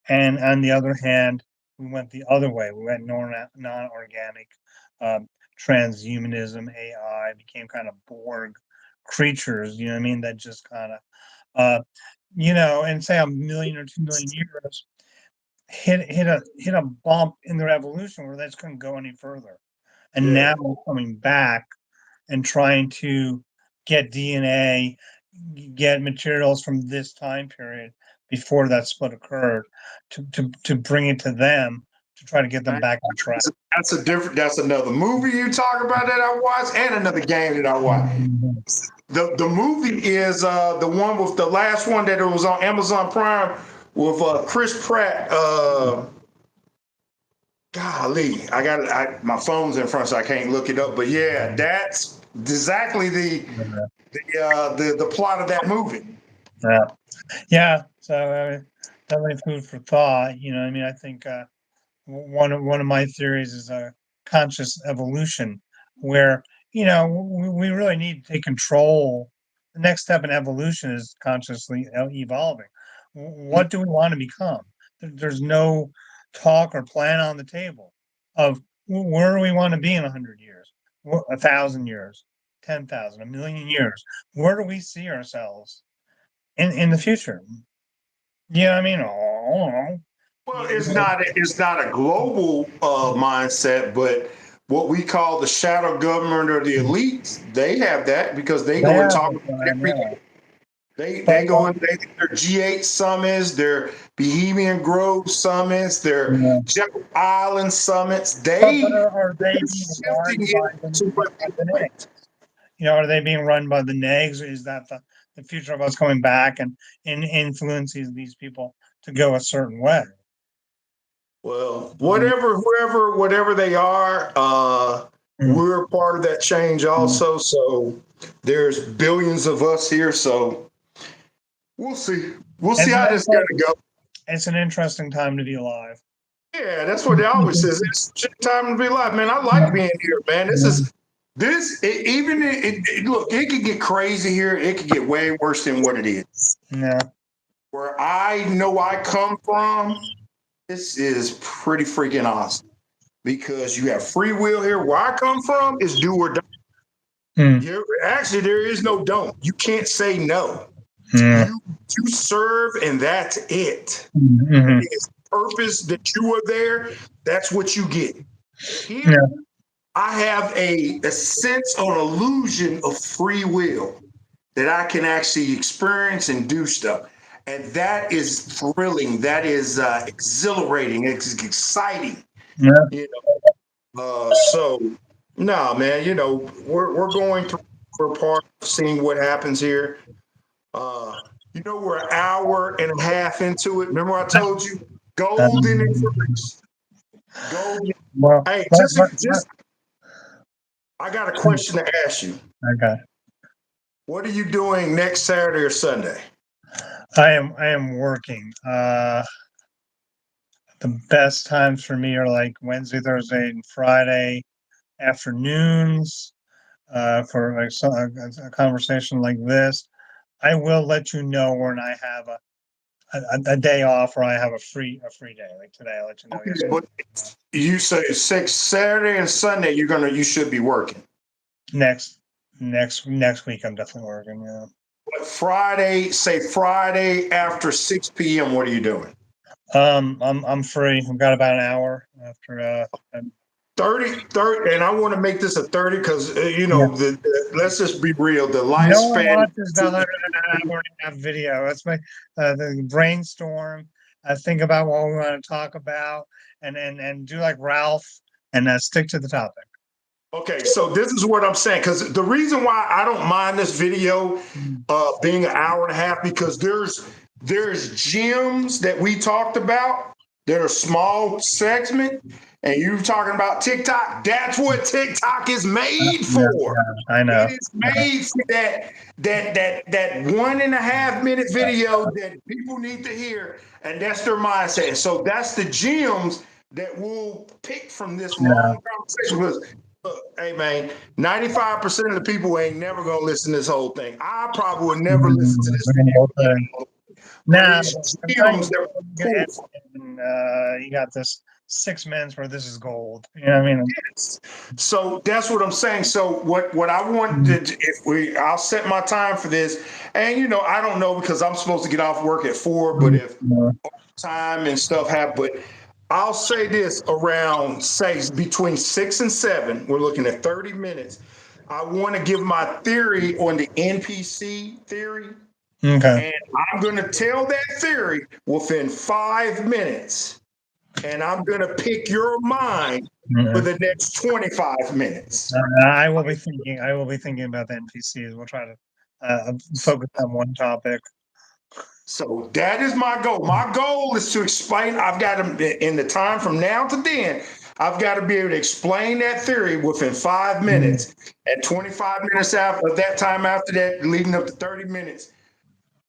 And on the other hand, we went the other way. We went non-organic, um, transhumanism, AI, became kind of Borg creatures, you know what I mean? That just kind of, and say a million or 2 million years, hit a bump in their evolution where they just couldn't go any further. And now we're coming back and trying to get DNA, get materials from this time period before that split occurred, to bring it to them to try to get them back on track. That's another movie you talk about that I watched, and another game that I watched. The movie is the one with the last one that it was on Amazon Prime with Chris Pratt. Golly, my phone's in front, so I can't look it up. But yeah, that's exactly the plot of that movie. Yeah. So definitely food for thought. I think one of my theories is a conscious evolution, where we really need to take control. The next step in evolution is consciously evolving. What do we want to become? There's no talk or plan on the table of where do we want to be in 100 years, 1,000 years, 10,000, a million years. Where do we see ourselves in the future? I mean, Well, it's not a global mindset, but what we call the shadow government or the elites, they have that because they go and talk about every day. They going their G8 summits, their Bohemian Grove summits, their Yeah. Jekyll Island summits. But They're are they being shifting run it to what by they the want. NEGs? Are they being run by the NEGs? Is that the future of us coming back and influencing these people to go a certain way? Well, Mhm. whatever they are, Mm. we're part of that change Mm. also. So there's billions of us here. So we'll see. We'll see It's how an, this is gonna go. it's an interesting time to be alive. Yeah, that's what they always says. It's shit time to be alive, man. I like Yeah. being here, man. Look, it could get crazy here. It could get way worse than what it is. Yeah. Where I know I come from, this is pretty freaking awesome because you have free will here. Where I come from is do or die. Mm. Actually, there is no don't. You can't say no. Yeah. You serve, and that's it. Mhm. It's purpose that you are there. That's what you get. Here, Yeah. I have a sense or illusion of free will that I can actually experience and do stuff. And that is thrilling. That is exhilarating. It's exciting. Yeah. You so no, man. We're going through. We're part of seeing what happens here. We're an hour and a half into it. Remember, I told you golden Um, information. Golden. well, Hey, but, I got a question to ask you. okay. What are you doing next Saturday or Sunday? I am working. The best times for me are like Wednesday, Thursday, and Friday afternoons. For like a conversation like this, I will let you know when I have a day off or I have a free day. Like today, I'll let you know. Okay, Yes, but you say six Saturday and Sunday. You should be working. next week I'm definitely working. Yeah. But Friday after 6 p.m. What are you doing? I'm free. I've got about an hour after. 30, and I want to make this a 30 because Yeah. let's just be real. The No one lifespan. watches the 100 and a half video. That's my the brainstorm. Think about what we want to talk about, and do like Ralph, and stick to the topic. Okay, so this is what I'm saying because the reason why I don't mind this video Mm. being an hour and a half because there's gems that we talked about that are small segment, and you talking about TikTok. That's what TikTok is made Yeah, for. yeah, I know. It is made for that 1.5 minute video that people need to hear, and that's their mindset. So that's the gems that we'll pick from this Yeah. long conversation. Because look, hey man, 95% of the people ain't never gonna listen to this whole thing. I probably would never listen to this The whole video, thing. but Nah, it's I'm telling gems you, that you are get cool. and, you got this 6 minutes where this is gold. You know what I mean? So that's what I'm saying. So what I want to I'll set my time for this, and I don't know because I'm supposed to get off work at 4, but if Yeah. time and stuff happen, but I'll say this around say between 6 and 7, we're looking at 30 minutes. I want to give my theory on the NPC theory, Okay. and I'm going to tell that theory within 5 minutes, and I'm going to pick your mind for Mhm. the next 25 minutes. I will be thinking. I will be thinking about the NPCs. We'll try to focus on one topic. So that is my goal. My goal is to explain. I've got to, in the time from now to then, I've got to be able to explain that theory within 5 minutes. At 25 minutes after of that time after that, leading up to 30 minutes,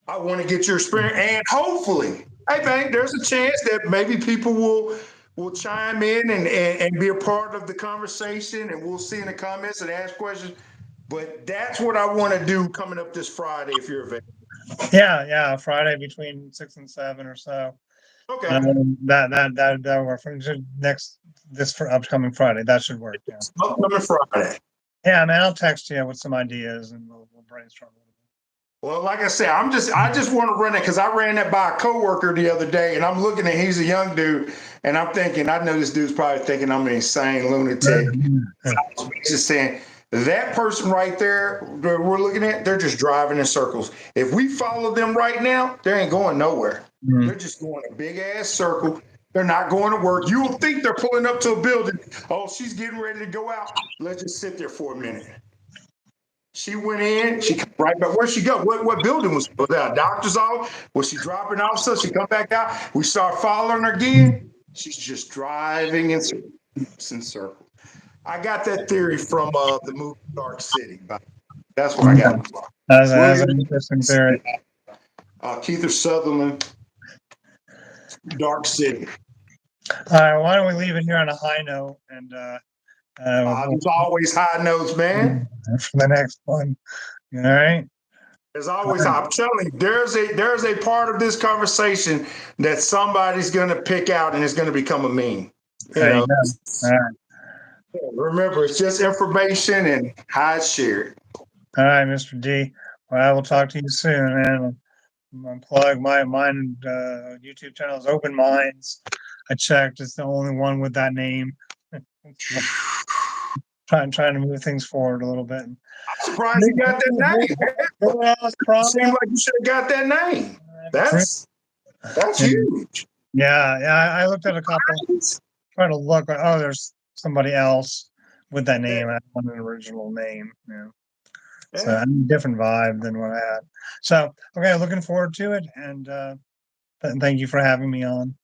I want to get your experience. And hopefully, hey man, there's a chance that maybe people will chime in and be a part of the conversation, and we'll see in the comments and ask questions. But that's what I want to do coming up this Friday if you're available. Yeah. Friday between 6 and 7 or so. Okay. That work for this for upcoming Friday. That should work. Yeah. Upcoming Friday. Yeah, man. I'll text you with some ideas and we'll brainstorm a little Well, like I said, I just want to run it because I ran that by a coworker the other day, and I'm looking at he's a young dude, and I'm thinking I know this dude's probably thinking I'm an insane lunatic. bit. So I was just saying That person right there that we're looking at, they're just driving in circles. If we follow them right now, they ain't going nowhere. Mhm. They're just going a big ass circle. They're not going to work. You will think they're pulling up to a building. Oh, she's getting ready to go out. Let's just sit there for a minute. She went in. She come right back. Where'd she go? What building was that? Doctor's office? Was she dropping off? So she come back out. We start following her again. She's just driving in circles. I got that theory from the movie Dark City. That's what I got it from. That's an interesting theory. Keith Sutherland, Dark City. All right, why don't we leave it here on a high note and There's always high notes, man. for the next one. All right. There's always. I'm telling you, there's a part of this conversation that somebody's going to pick out and it's going to become a meme. You know. All right. Remember, it's just information and how it's shared. All right, Mr. D. Well, I will talk to you soon, man. Plug mine YouTube channel is Open Minds. I checked; it's the only one with that name. trying to move things forward a little bit. I'm surprised you got that name. Seems like you should have got that name. That's huge. Yeah. I looked at a couple, trying to look. Oh, there's somebody else with that name. I want an original name. Yeah. So a different vibe than what I had. So okay, looking forward to it, and thank you for having me on.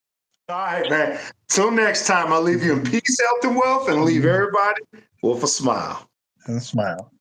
All right, man. Till next time, I'll leave you in peace, health, and wealth, and leave everybody with a smile. And a smile.